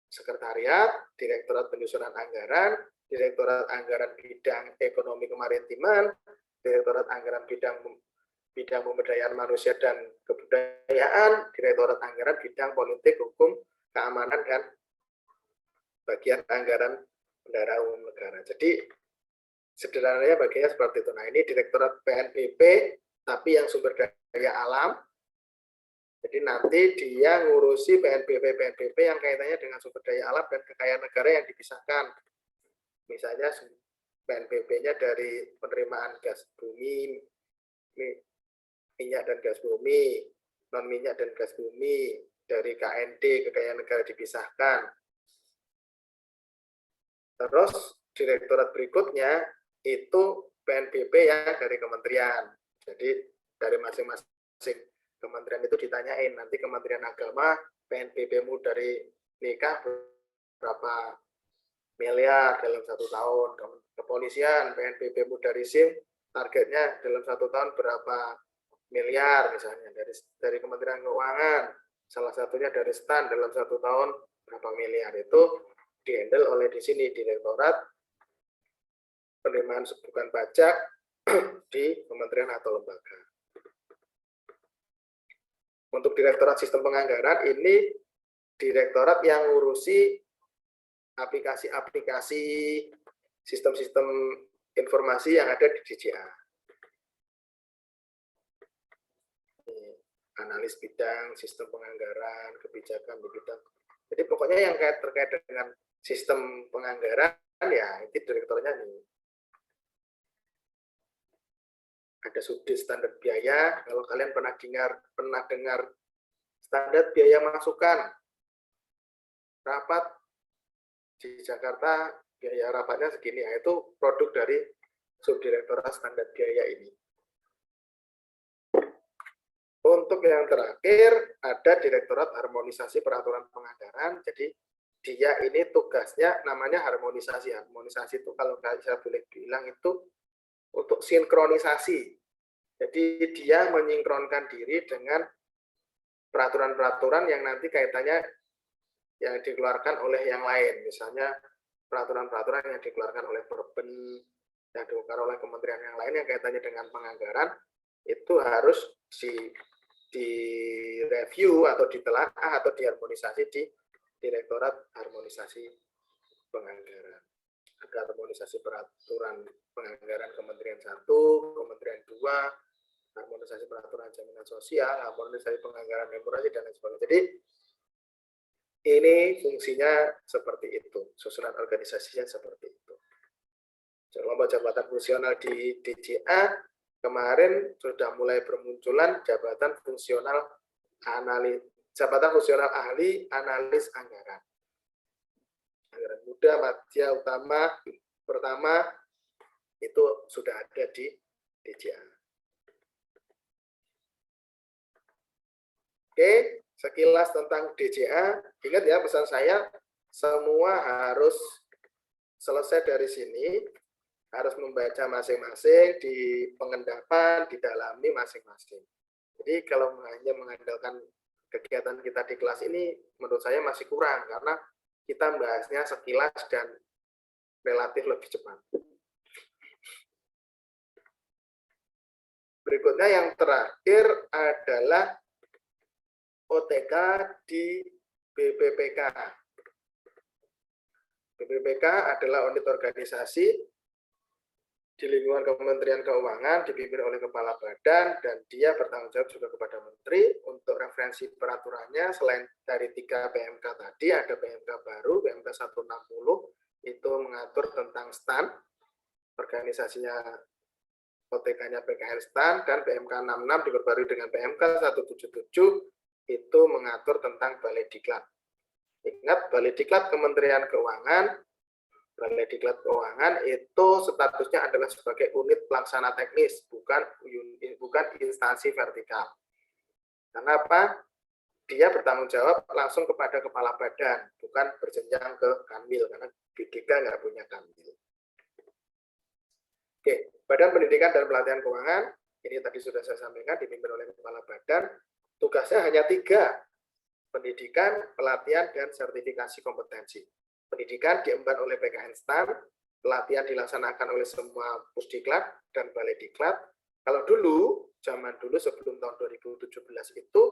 Sekretariat, Direktorat Penyusunan Anggaran, Direktorat Anggaran Bidang Ekonomi Kemaritiman, Direktorat Anggaran Bidang Pemberdayaan Manusia dan Kebudayaan, Direktorat Anggaran Bidang Politik, Hukum, Keamanan, dan bagian anggaran bendahara umum negara. Jadi sederhananya bagiannya seperti itu. Nah, ini Direktorat PNBP, tapi yang sumber daya alam, Jadi nanti dia ngurusi PNBP yang kaitannya dengan sumber daya alam dan kekayaan negara yang dipisahkan. Misalnya PNBP-nya dari penerimaan gas bumi, minyak dan gas bumi, non minyak dan gas bumi, dari KND kekayaan negara dipisahkan. Terus direktorat berikutnya itu PNBP yang dari kementerian. Jadi dari masing-masing kementerian itu ditanyain, nanti Kementerian Agama PNBP-mu dari nikah berapa miliar dalam 1 tahun, kepolisian PNBP-mu dari SIM targetnya dalam 1 tahun berapa miliar misalnya, dari Kementerian Keuangan salah satunya dari STAN dalam 1 tahun berapa miliar, itu dihandle oleh di sini Direktorat Penerimaan Bukan Pajak di kementerian atau lembaga. Untuk Direktorat Sistem Penganggaran ini direktorat yang ngurusi aplikasi-aplikasi sistem-sistem informasi yang ada di DJA. Analis bidang, sistem penganggaran, kebijakan di bidang. Jadi pokoknya yang terkait dengan sistem penganggaran ya itu direktornya nih. Ada subdit standar biaya. Kalau kalian pernah dengar standar biaya masukan rapat di Jakarta, biaya rapatnya segini, itu produk dari subdirektorat standar biaya ini. Untuk yang terakhir ada Direktorat Harmonisasi Peraturan Penganggaran. Jadi dia ini tugasnya namanya harmonisasi. Harmonisasi itu kalau saya boleh bilang itu untuk sinkronisasi. Jadi dia menyinkronkan diri dengan peraturan-peraturan yang nanti kaitannya yang dikeluarkan oleh yang lain. Misalnya peraturan-peraturan yang dikeluarkan oleh Perben, yang dikeluarkan oleh kementerian yang lain yang kaitannya dengan penganggaran, itu harus direview atau ditelaah atau diharmonisasi di Direktorat Harmonisasi Penganggaran. Ada harmonisasi peraturan penganggaran Kementerian 1, Kementerian 2, harmonisasi peraturan jaminan sosial, harmonisasi penganggaran demokrasi, dan lain sebagainya. Jadi ini fungsinya seperti itu, susunan organisasinya seperti itu. Kelompok jabatan fungsional di DJA kemarin sudah mulai bermunculan jabatan fungsional ahli analis anggaran. Anggaran muda, madya, utama, pertama itu sudah ada di DJA. Oke, sekilas tentang DJA. Ingat ya pesan saya, semua harus selesai dari sini, harus membaca masing-masing, di pengendapan, didalami masing-masing. Jadi kalau hanya mengandalkan kegiatan kita di kelas ini, menurut saya masih kurang, karena kita membahasnya sekilas dan relatif lebih cepat. Berikutnya yang terakhir adalah OTK di BPPK. BPPK adalah unit organisasi di lingkungan Kementerian Keuangan, dipimpin oleh Kepala Badan, dan dia bertanggung jawab juga kepada Menteri. Untuk referensi peraturannya, selain dari 3 PMK tadi, ada PMK baru, PMK 160, itu mengatur tentang STAN, organisasinya OTK-nya PKN STAN, dan PMK 66 diperbarui dengan PMK 177, itu mengatur tentang Balai Diklat. Ingat, Balai Diklat Kementerian Keuangan, Balai Diklat Keuangan itu statusnya adalah sebagai unit pelaksana teknis, bukan instansi vertikal. Karena apa? Dia bertanggung jawab langsung kepada Kepala Badan, bukan berjenjang ke Kanwil, karena BDK nggak punya Kanwil. Oke, Badan Pendidikan dan Pelatihan Keuangan, ini tadi sudah saya sampaikan, dipimpin oleh Kepala Badan, tugasnya hanya 3, pendidikan, pelatihan, dan sertifikasi kompetensi. Pendidikan diemban oleh PKN STAN, pelatihan dilaksanakan oleh semua Pusdiklat dan Balai Diklat. Kalau dulu, zaman dulu sebelum tahun 2017 itu,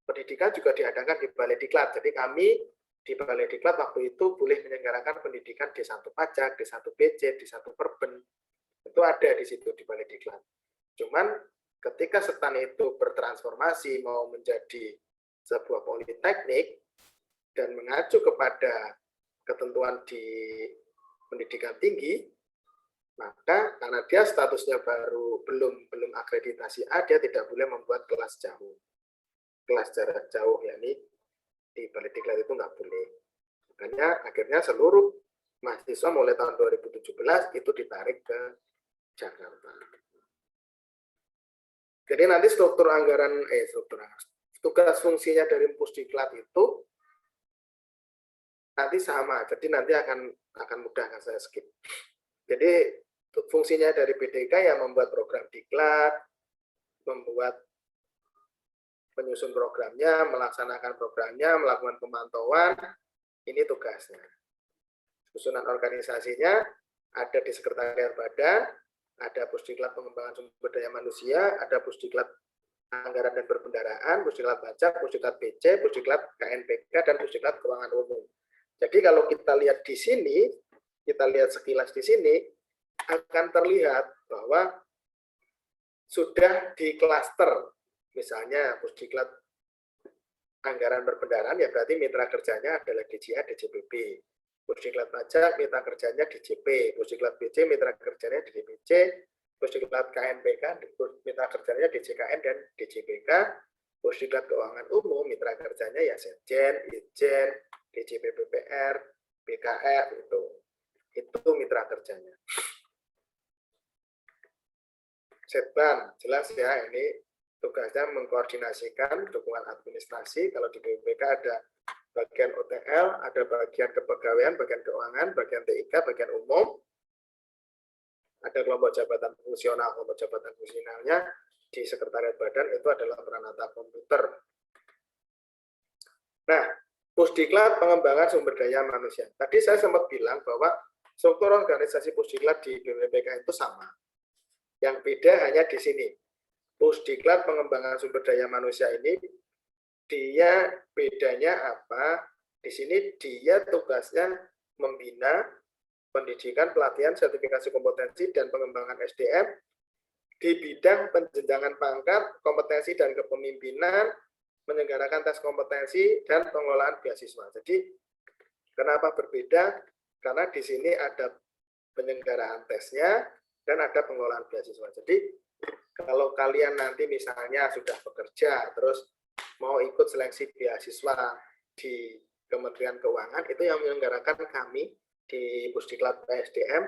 pendidikan juga diadakan di Balai Diklat. Jadi kami di Balai Diklat waktu itu boleh menyelenggarakan pendidikan D1 Pajak, D1 BC, D1 Perben. Itu ada di situ di Balai Diklat. Cuman ketika STAN itu bertransformasi mau menjadi sebuah politeknik dan mengacu kepada ketentuan di pendidikan tinggi, maka karena dia statusnya baru belum akreditasi A, dia tidak boleh membuat kelas jauh, kelas jarak jauh, yakni di Balikdiklat itu nggak boleh. Makanya akhirnya seluruh mahasiswa mulai tahun 2017 itu ditarik ke Jakarta. Jadi nanti tugas fungsinya dari Pusdiklat itu nanti sama. Jadi nanti akan mudah saya skip. Jadi fungsinya dari BDK yang membuat program diklat, membuat menyusun programnya, melaksanakan programnya, melakukan pemantauan, ini tugasnya. Susunan organisasinya ada di Sekretariat Badan, ada Pusdiklat Pengembangan Sumber Daya Manusia, ada Pusdiklat Anggaran dan Perbendaharaan, Pusdiklat Pajak, Pusdiklat BC, Pusdiklat KNPK, dan Pusdiklat Keuangan Umum. Jadi kalau kita lihat di sini, kita lihat sekilas di sini, akan terlihat bahwa sudah di klaster. Misalnya Pusdiklat Anggaran Perbendaharaan, ya berarti mitra kerjanya adalah DJA, DJPB. Pusdiklat Pajak, mitra kerjanya DJP. Pusdiklat BC, mitra kerjanya DJPC. Pusdiklat KNPK, mitra kerjanya DJKN dan DJPK. Pusdiklat Keuangan Umum, mitra kerjanya ya Setjen, Itjen, DJPPPR, BKR, itu mitra kerjanya. Setban, jelas ya, ini tugasnya mengkoordinasikan dukungan administrasi. Kalau di BPK ada bagian OTL, ada bagian kepegawaian, bagian keuangan, bagian TIK, bagian umum, ada kelompok jabatan fungsional. Kelompok jabatan fungsionalnya di Sekretariat Badan itu adalah peranata komputer. Nah, Pusdiklat Pengembangan Sumber Daya Manusia. Tadi saya sempat bilang bahwa struktur organisasi Pusdiklat di BPK itu sama. Yang beda hanya di sini. Pusdiklat Pengembangan Sumber Daya Manusia ini, dia bedanya apa? Di sini dia tugasnya membina pendidikan, pelatihan, sertifikasi kompetensi, dan pengembangan SDM di bidang penjenjangan pangkat, kompetensi dan kepemimpinan, menyelenggarakan tes kompetensi, dan pengelolaan beasiswa. Jadi, kenapa berbeda? Karena di sini ada penyelenggaraan tesnya dan ada pengelolaan beasiswa. Jadi, kalau kalian nanti misalnya sudah bekerja, terus mau ikut seleksi beasiswa di Kementerian Keuangan, itu yang menyelenggarakan kami di Pusdiklat PSDM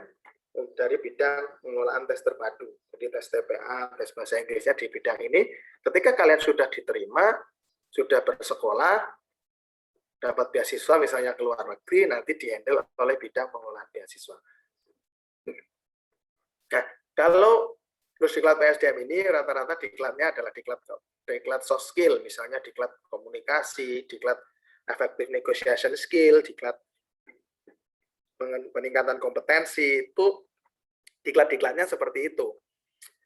dari bidang pengelolaan tes terpadu. Jadi tes TPA, tes bahasa Inggrisnya di bidang ini. Ketika kalian sudah diterima, sudah bersekolah, dapat beasiswa misalnya ke luar negeri, nanti dihandle oleh bidang pengelolaan beasiswa. Nah, kalau Pusdiklat PSDM ini rata-rata diklatnya adalah diklat soft skill, misalnya diklat komunikasi, diklat effective negotiation skill, diklat peningkatan kompetensi, itu diklat-diklatnya seperti itu.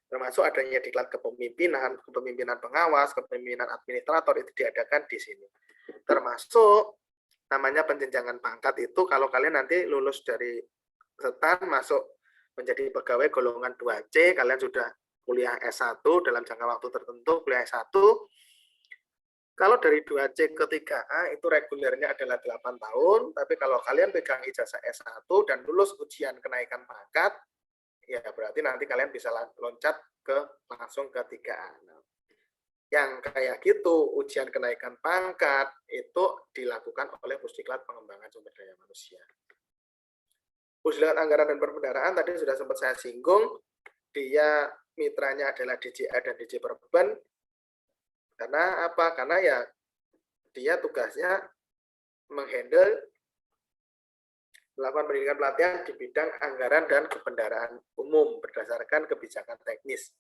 Termasuk adanya diklat kepemimpinan pengawas, kepemimpinan administrator, itu diadakan di sini. Termasuk namanya penjenjangan pangkat itu, kalau kalian nanti lulus dari STAN masuk menjadi pegawai golongan 2C, kalian sudah kuliah S1 dalam jangka waktu tertentu, kuliah S1, kalau dari 2C ke 3A itu regulernya adalah 8 tahun, tapi kalau kalian pegang ijazah S1 dan lulus ujian kenaikan pangkat, ya berarti nanti kalian bisa loncat langsung ke 3A. Nah, yang kayak gitu, ujian kenaikan pangkat itu dilakukan oleh Pusdiklat Pengembangan Sumber Daya Manusia. Pusdiklat Anggaran dan Perbendaharaan tadi sudah sempat saya singgung, dia mitranya adalah DJA dan DJ Perben. Karena apa? Karena ya dia tugasnya menghandle melakukan pendidikan pelatihan di bidang anggaran dan kebendaraan umum berdasarkan kebijakan teknis.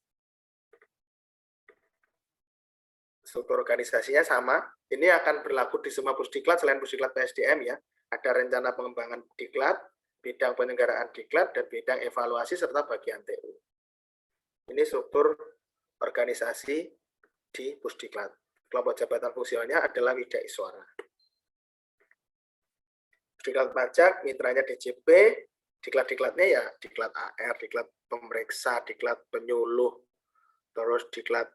Struktur organisasinya sama. Ini akan berlaku di semua Pusdiklat selain Pusdiklat PSDM ya. Ada rencana pengembangan diklat, bidang penyelenggaraan diklat, dan bidang evaluasi serta bagian TU. Ini struktur organisasi di Pusdiklat. Kelompok jabatan fungsionalnya adalah Wida Iswara. Diklat pajak, mitranya DJP, diklat-diklatnya ya diklat AR, diklat pemeriksa, diklat penyuluh, terus diklat,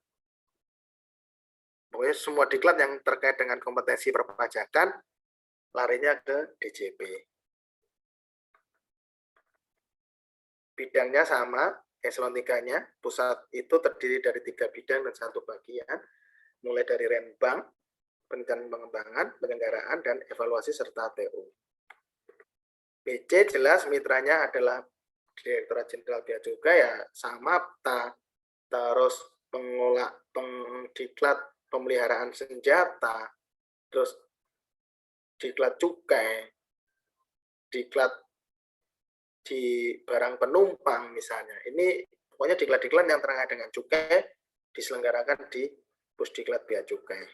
pokoknya semua diklat yang terkait dengan kompetensi perpajakan larinya ke DJP. Bidangnya sama, eselon 3-nya, pusat itu terdiri dari 3 bidang dan 1 bagian, mulai dari Renbang, perencanaan pengembangan, penyelenggaraan, dan evaluasi serta TU. BC jelas mitranya adalah Direktorat Jenderal Bea Cukai ya sama terus diklat pemeliharaan senjata, terus diklat cukai, diklat di barang penumpang misalnya. Ini pokoknya diklat-diklat yang terkait dengan cukai diselenggarakan di Pusdiklat Bea Cukai.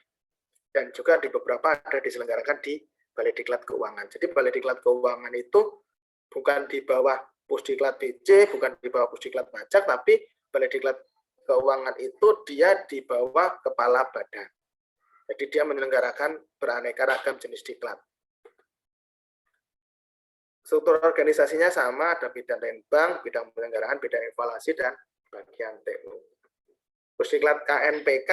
Dan juga di beberapa ada diselenggarakan di Balai Diklat Keuangan. Jadi Balai Diklat Keuangan itu bukan di bawah Pusdiklat BC, bukan di bawah Pusdiklat Pajak, tapi Balai Diklat Keuangan itu dia di bawah kepala badan. Jadi dia menyelenggarakan beraneka ragam jenis diklat. Struktur organisasinya sama, ada bidang Renbang, bidang penyelenggaraan, bidang evaluasi, dan bagian TU. Pusdiklat KNPK,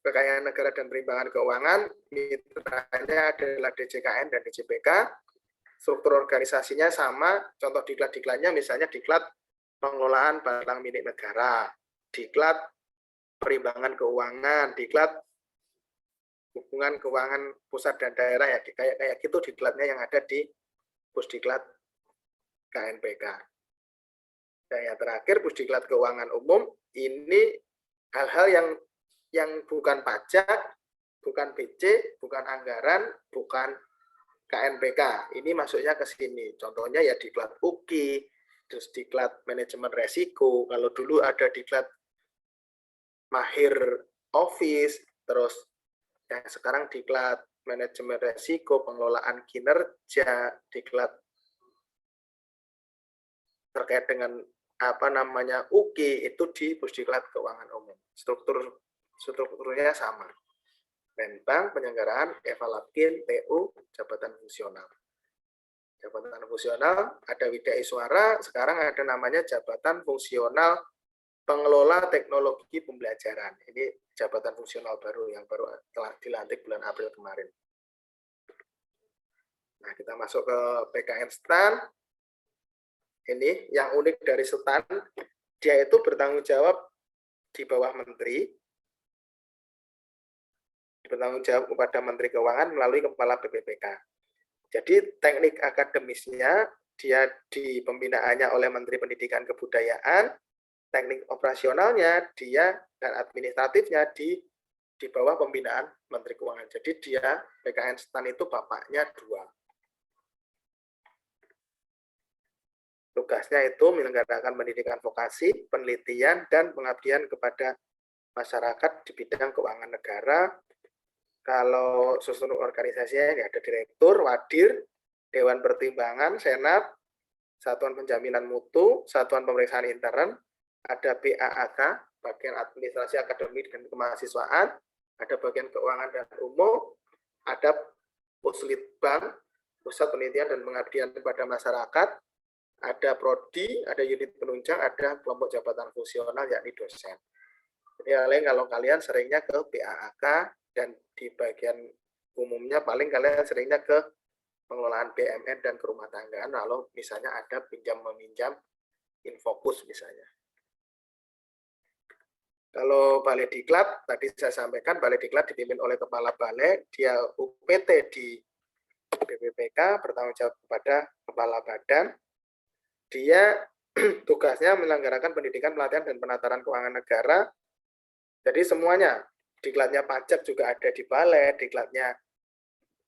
Kekayaan Negara dan Perimbangan Keuangan, mitranya adalah DJKN dan DJPK. Struktur organisasinya sama, contoh diklat-diklatnya misalnya diklat pengelolaan barang milik negara, diklat perimbangan keuangan, diklat hubungan keuangan pusat dan daerah, ya kayak gitu diklatnya yang ada di Pusdiklat KNPK. Dan yang terakhir Pusdiklat Keuangan Umum, ini hal-hal yang bukan pajak, bukan BC, bukan anggaran, bukan KNPK. Ini masuknya ke sini. Contohnya ya diklat UKI, terus diklat manajemen resiko. Kalau dulu ada diklat mahir office, terus yang sekarang diklat manajemen resiko, pengelolaan kinerja, diklat terkait dengan UKI itu di Pusdiklat Keuangan Umum. Strukturnya sama. Renbang, penyelenggaraan, evaluasi, TU, jabatan fungsional. Jabatan fungsional ada Widai Suara, sekarang ada namanya Jabatan Fungsional Pengelola Teknologi Pembelajaran. Ini jabatan fungsional baru yang baru telah dilantik bulan April kemarin. Nah, kita masuk ke PKN STAN. Ini yang unik dari STAN, dia itu bertanggung jawab di bawah menteri, bertanggung jawab kepada Menteri Keuangan melalui Kepala BPPK. Jadi teknik akademisnya dia di pembinaannya oleh Menteri Pendidikan Kebudayaan, teknik operasionalnya dia dan administratifnya di bawah pembinaan Menteri Keuangan. Jadi dia PKN STAN itu bapaknya 2. Tugasnya itu menyelenggarakan pendidikan vokasi, penelitian, dan pengabdian kepada masyarakat di bidang keuangan negara. Kalau struktur organisasinya ini ada direktur, wadir, dewan pertimbangan, senat, satuan penjaminan mutu, satuan pemeriksaan intern, ada BAAK, bagian administrasi akademik dan kemahasiswaan, ada bagian keuangan dan umum, ada Puslitbang, pusat penelitian dan pengabdian kepada masyarakat, ada prodi, ada unit penunjang, ada kelompok jabatan fungsional yakni dosen. Jadi kalau kalian seringnya ke BAAK dan di bagian umumnya paling kalian seringnya ke pengelolaan BMN dan kerumah tanggaan, lalu misalnya ada pinjam meminjam Infokus misalnya. Kalau Balai Diklat, tadi saya sampaikan Balai Diklat dipimpin oleh Kepala Balai, dia UPT di BPPK, bertanggung jawab kepada Kepala Badan. Dia tugasnya menyelenggarakan pendidikan, pelatihan, dan penataran keuangan negara. Jadi semuanya, diklatnya pajak juga ada di Balai, diklatnya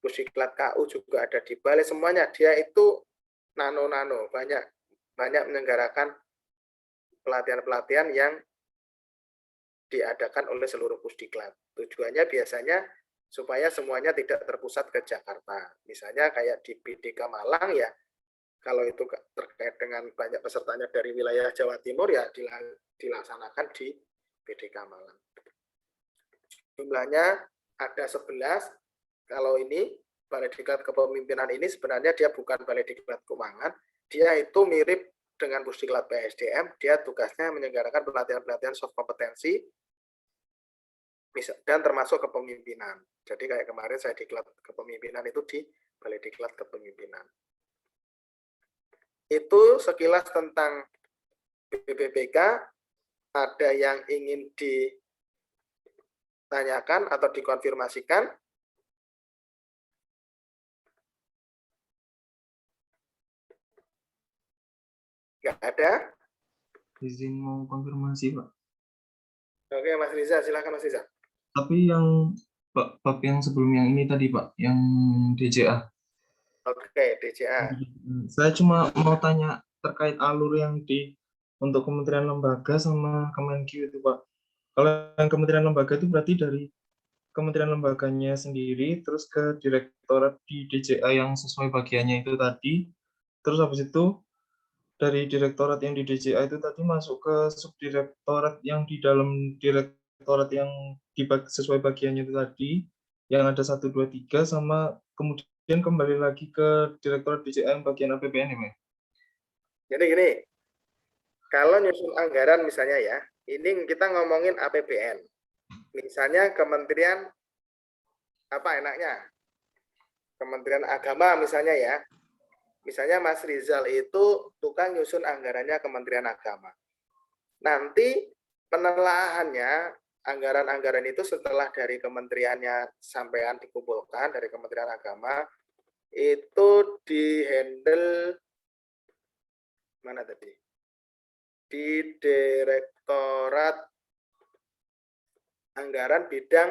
Pusdiklat KU juga ada di Balai, semuanya. Dia itu nano-nano, banyak menyelenggarakan pelatihan-pelatihan yang diadakan oleh seluruh Pusdiklat. Tujuannya biasanya supaya semuanya tidak terpusat ke Jakarta. Misalnya kayak di BDK Malang ya, kalau itu terkait dengan banyak pesertanya dari wilayah Jawa Timur ya dilaksanakan di BDK Malang. Jumlahnya ada 11. Kalau ini Balai Diklat Kepemimpinan ini sebenarnya dia bukan Balai Diklat Keuangan, dia itu mirip dengan Pusdiklat PSDM, dia tugasnya menyelenggarakan pelatihan-pelatihan soft kompetensi dan termasuk kepemimpinan. Jadi kayak kemarin saya diklat kepemimpinan itu di Balai Diklat Kepemimpinan. Itu sekilas tentang BPPK. Ada yang ingin ditanyakan atau dikonfirmasikan? Nggak ada? Izin mau konfirmasi, Pak. Oke, Mas Riza, silakan Mas Riza. Tapi yang bab yang sebelum yang ini tadi, Pak, yang DJA. Oke, DJA. Saya cuma mau tanya terkait alur yang untuk kementerian lembaga sama Kemenkyu itu, Pak. Kalau yang kementerian lembaga itu berarti dari kementerian lembaganya sendiri, terus ke direktorat di DJA yang sesuai bagiannya itu tadi, terus habis itu dari direktorat yang di DJA itu tadi masuk ke subdirektorat yang di dalam direktorat yang sesuai bagiannya itu tadi, yang ada 1, 2, 3, sama kemudian kembali lagi ke direktorat DJA yang bagian APBN ya, Mas? Jadi gini, kalau nyusun anggaran misalnya ya, ini kita ngomongin APBN. Misalnya kementerian, apa enaknya? Kementerian Agama misalnya ya. Misalnya Mas Rizal itu tukang nyusun anggarannya Kementerian Agama. Nanti penelaahannya, anggaran-anggaran itu setelah dari kementeriannya sampean dikumpulkan, dari Kementerian Agama, itu di-handle, mana tadi? Di Direktorat Anggaran Bidang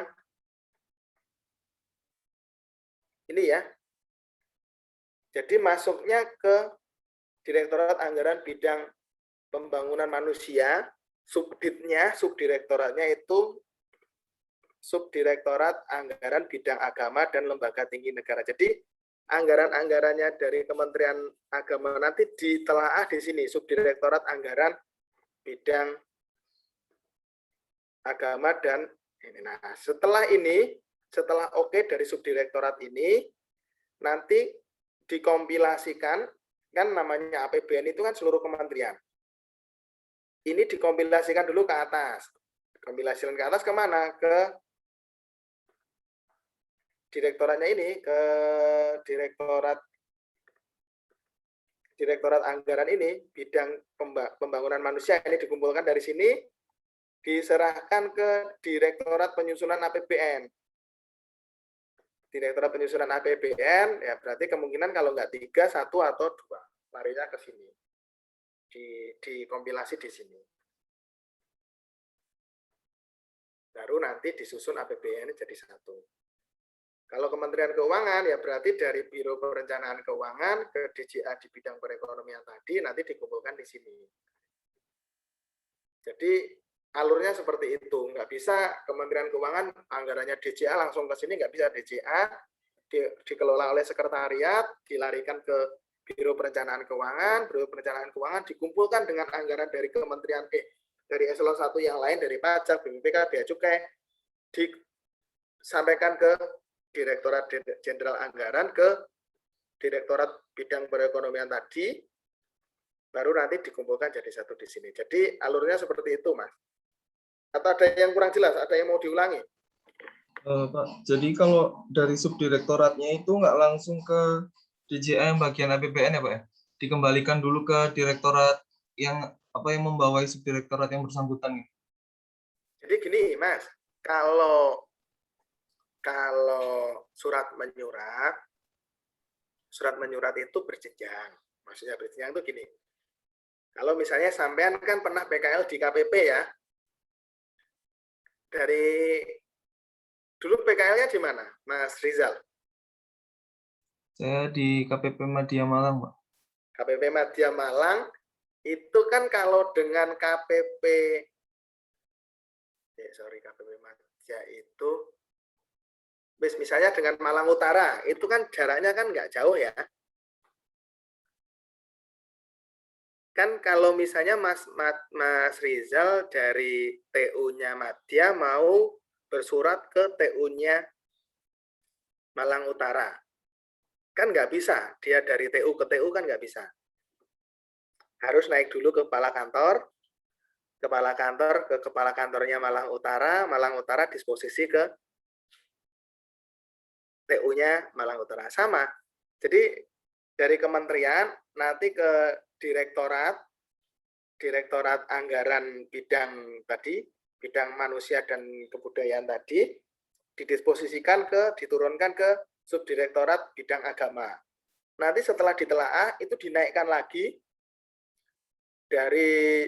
ini ya. Jadi masuknya ke Direktorat Anggaran Bidang Pembangunan Manusia, subdirektoratnya itu Subdirektorat Anggaran Bidang Agama dan Lembaga Tinggi Negara. Jadi anggaran-anggarannya dari Kementerian Agama nanti ditelaah di sini, Subdirektorat Anggaran Bidang Agama dan ini. Nah, setelah oke dari subdirektorat ini, nanti dikompilasikan, kan namanya APBN itu kan seluruh kementerian. Ini dikompilasikan dulu ke atas. Kompilasikan ke atas kemana? Ke direktoratnya ini, ke Direktorat Anggaran ini, bidang pembangunan manusia ini dikumpulkan dari sini, diserahkan ke Direktorat Penyusunan APBN. Direktorat Penyusunan APBN, ya berarti kemungkinan kalau nggak 3, 1 atau 2. Larinya ke sini. Dikompilasi di sini. Baru nanti disusun APBN jadi 1. Kalau Kementerian Keuangan, ya berarti dari Biro Perencanaan Keuangan ke DJA di bidang perekonomian tadi, nanti dikumpulkan di sini. Jadi alurnya seperti itu. Nggak bisa Kementerian Keuangan anggarannya DJA langsung ke sini, nggak bisa. DJA dikelola oleh sekretariat, dilarikan ke Biro Perencanaan Keuangan, Biro Perencanaan Keuangan dikumpulkan dengan anggaran dari Kementerian dari eselon 1 yang lain, dari pajak, BPK, Bea Cukai, disampaikan ke Direktorat Jenderal Anggaran, ke Direktorat Bidang Perekonomian tadi, baru nanti dikumpulkan jadi 1 di sini. Jadi alurnya seperti itu, Mas. Atau ada yang kurang jelas? Ada yang mau diulangi? Pak, jadi kalau dari subdirektoratnya itu nggak langsung ke DJA yang bagian APBN ya, Pak? Dikembalikan dulu ke direktorat yang membawai subdirektorat yang bersangkutan. Jadi gini, Mas, kalau surat menyurat itu berjenjang. Maksudnya berjenjang itu gini. Kalau misalnya sampean kan pernah PKL di KPP ya. Dari dulu PKL-nya di mana, Mas Rizal? Saya di KPP Madya Malang, Pak. KPP Madya Malang itu kan kalau dengan KPP Madya itu misalnya dengan Malang Utara, itu kan jaraknya kan nggak jauh ya. Kan kalau misalnya Mas Rizal dari TU-nya Madya mau bersurat ke TU-nya Malang Utara, kan nggak bisa. Dia dari TU ke TU kan nggak bisa. harus naik dulu ke kepala kantor ke kepala kantornya Malang Utara disposisi ke TU-nya Malang Utara. Sama. Jadi dari kementerian nanti ke direktorat anggaran bidang manusia dan kebudayaan tadi, diturunkan ke subdirektorat bidang agama. Nanti setelah ditelaah itu dinaikkan lagi dari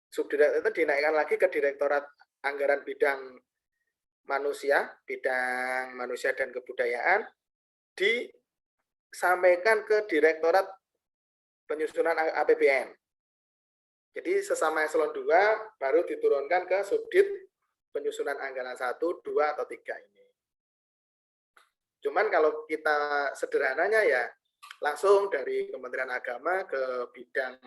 subdirektorat itu dinaikkan lagi ke direktorat anggaran bidang manusia dan kebudayaan, disampaikan ke direktorat penyusunan APBN. Jadi sesama eselon 2 baru diturunkan ke subdit penyusunan anggaran 1, 2, atau 3 ini. Cuman kalau kita sederhananya ya langsung dari Kementerian Agama ke bidang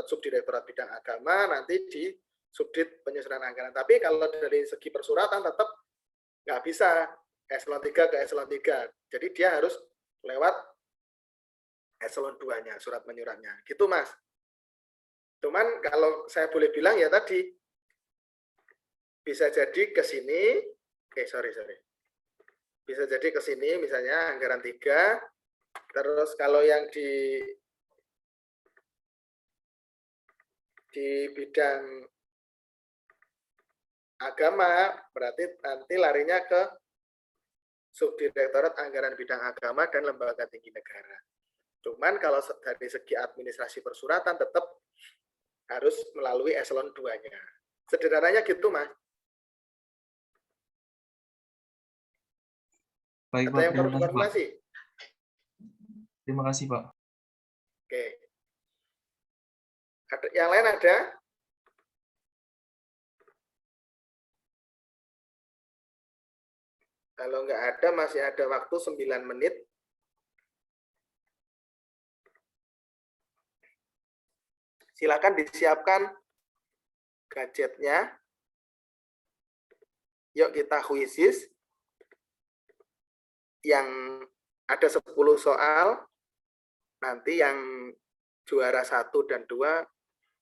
subdirektorat bidang agama, nanti di subdit penyusunan anggaran. Tapi kalau dari segi persuratan tetap nggak bisa eselon 3 ke eselon 3. Jadi dia harus lewat eselon 2-nya, surat menyuratnya. Gitu, Mas. Cuman kalau saya boleh bilang ya tadi, bisa jadi ke sini, bisa jadi ke sini misalnya anggaran 3, terus kalau yang di bidang agama berarti nanti larinya ke subdirektorat anggaran bidang agama dan lembaga tinggi negara. Cuman kalau dari segi administrasi persuratan tetap harus melalui eselon 2-nya. Sederhananya gitu, Mas. Baik, Ada Pak. yang perlu konfirmasi? Terima kasih, Pak. Oke. Yang lain ada? Kalau nggak ada, masih ada waktu 9 menit. Silakan disiapkan gadgetnya. Yuk kita kuisis. Yang ada 10 soal. Nanti yang juara 1 dan 2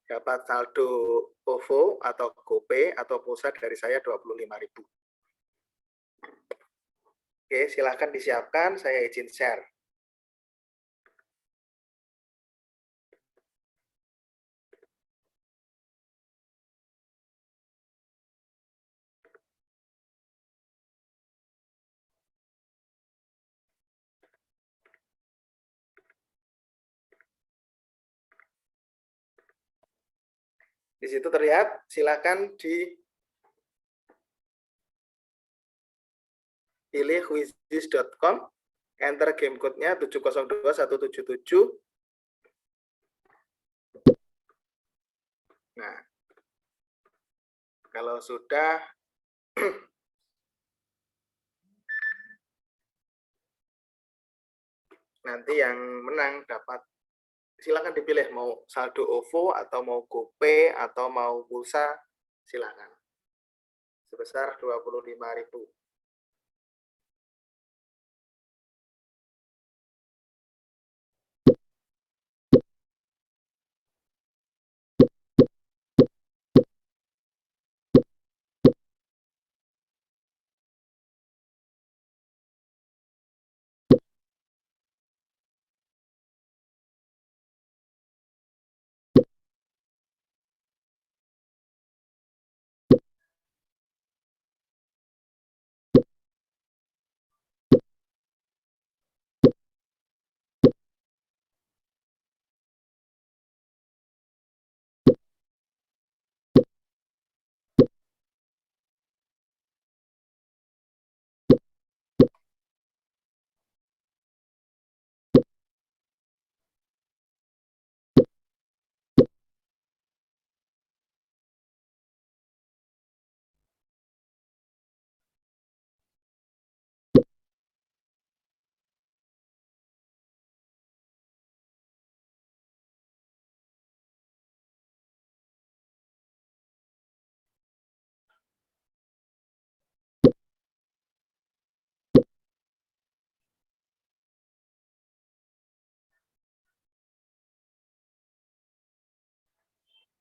dapat saldo OVO atau GoPay atau pulsa dari saya 25.000. Oke, silakan disiapkan. Saya izin share. Di situ terlihat, silakan pilih quizizz.com, enter game code-nya 702177. Nah, kalau sudah nanti yang menang dapat, silakan dipilih mau saldo OVO atau mau GoPay atau mau pulsa, silakan. Sebesar 25.000.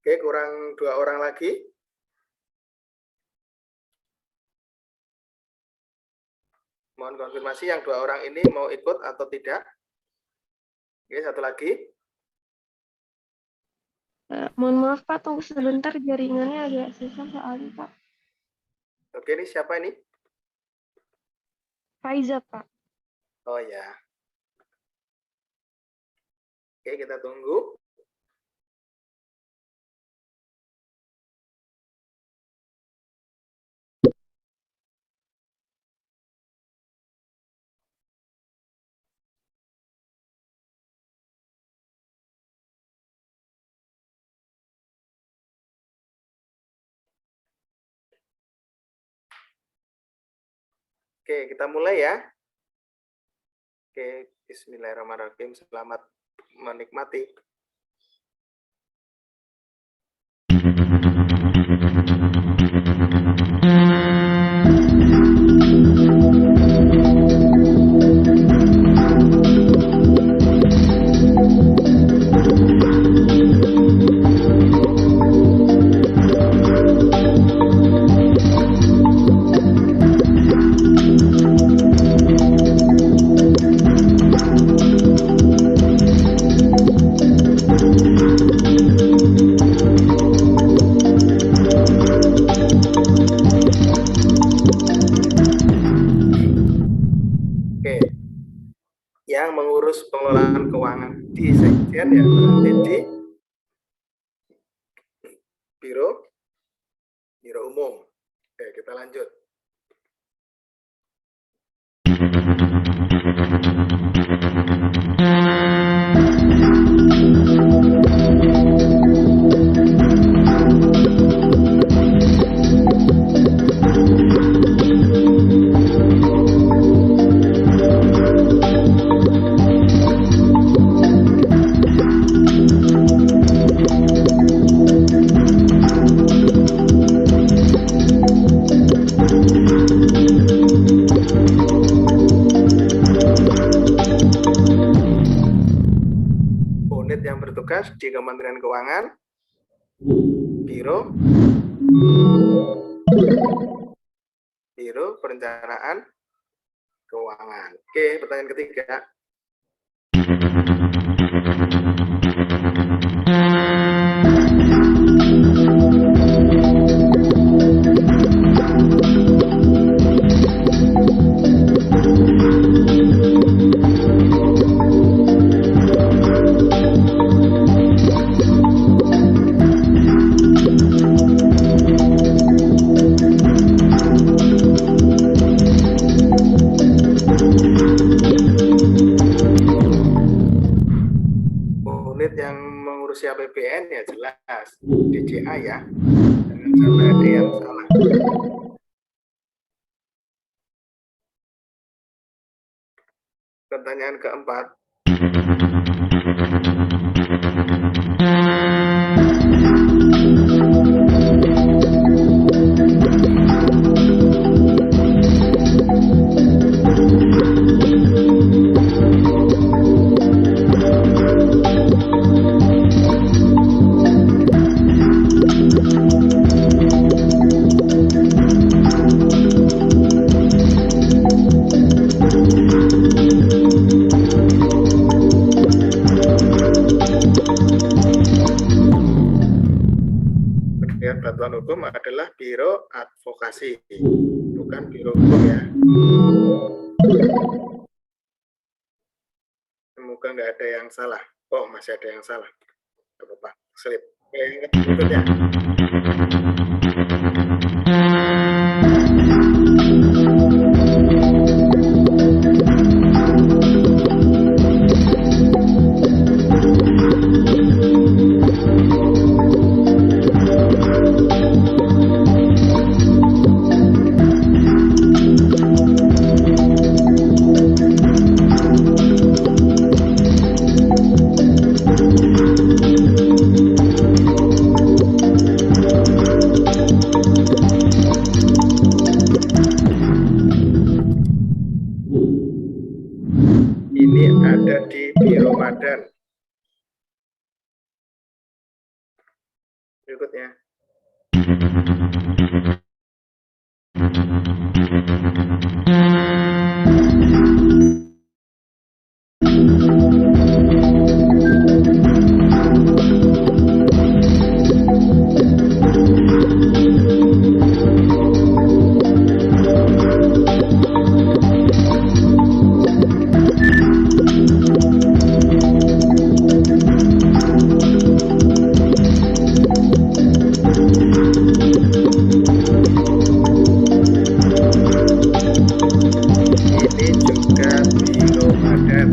Oke, kurang 2 orang lagi. Mohon konfirmasi yang 2 orang ini mau ikut atau tidak. Oke, satu lagi. Mohon maaf Pak, tunggu sebentar, jaringannya agak susah soalnya Pak. Oke, ini siapa ini? Faiza Pak. Oh ya. Oke, kita tunggu. Oke, kita mulai ya. Oke, bismillahirrahmanirrahim. Selamat menikmati. Oke, yang mengurus pengelolaan keuangan di sekjen ya berarti di biro umum. Oke, kita lanjut. Unit yang bertugas di Kementerian Keuangan, Biro Perencanaan Keuangan. Oke, pertanyaan ketiga. Unit yang mengurusi APBN ya jelas DJA ya, jangan sampai ada yang salah. Pertanyaan keempat. Bantuan hukum adalah Biro Advokasi, bukan Biro Hukum ya. Semoga nggak ada yang salah. Oh, masih ada yang salah. Gak apa-apa, slip. Oke, yang berikutnya. Ini ada di Biro Madan. berikutnya. Ini juga biomadan.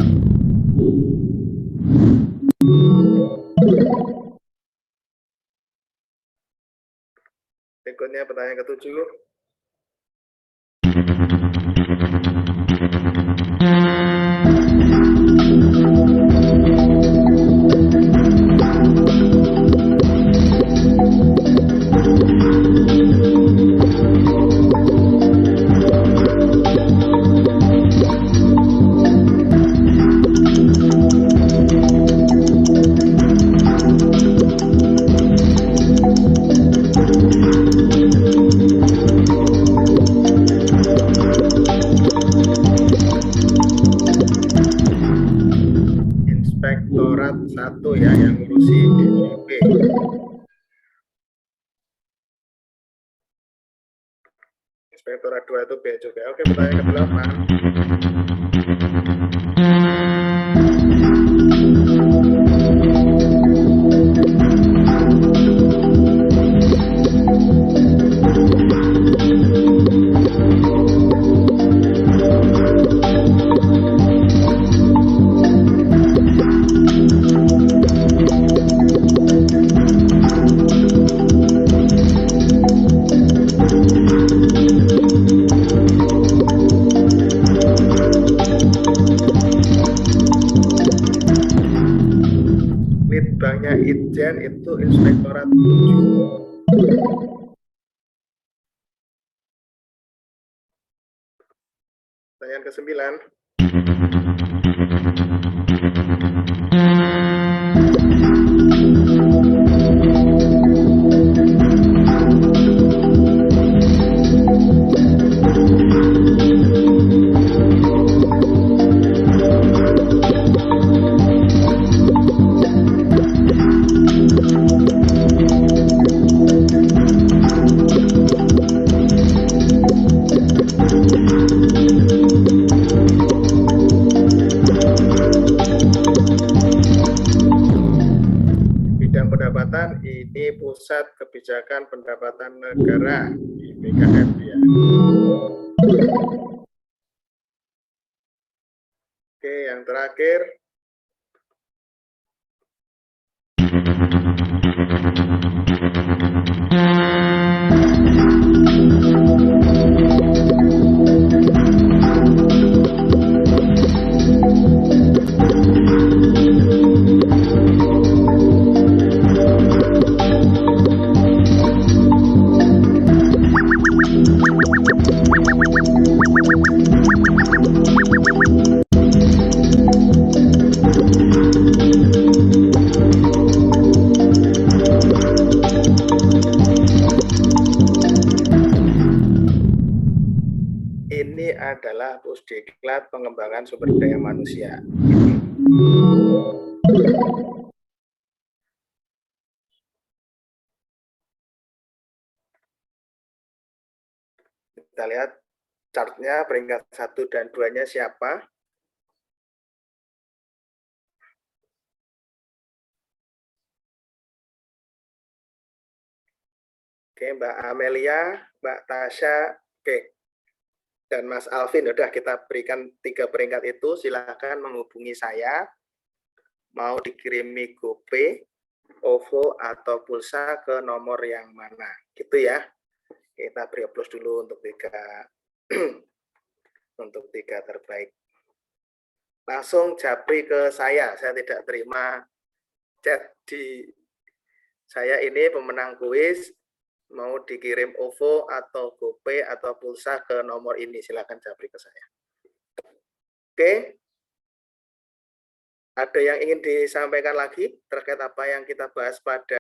Berikutnya pertanyaan ke-7. Inspektorat 1 ya yang ngurusi DJP. Inspektorat 2 itu bea cukai. Oke, pertanyaan ke-8. Litbangnya Itjen itu Inspektorat 7. Pertanyaan ke-9. Bidang pendapatan ini Pusat Kebijakan Pendapatan Negara di BKN ya. Oke, yang terakhir. Ini adalah Pusdiklat Pengembangan Sumber Daya Manusia. Kita lihat chartnya peringkat 1 dan 2-nya siapa. Oke, Mbak Amelia, Mbak Tasya, oke. Dan Mas Alvin, udah kita berikan 3 peringkat itu, silakan menghubungi saya, mau dikirimi GoPay, OVO, atau pulsa ke nomor yang mana, gitu ya. Kita beri aplaus dulu untuk 3 untuk 3 terbaik. Langsung japri ke saya tidak terima chat di saya ini pemenang kuis. Mau dikirim OVO atau GoPay atau pulsa ke nomor ini, silakan japri ke saya. Oke. Ada yang ingin disampaikan lagi terkait apa yang kita bahas pada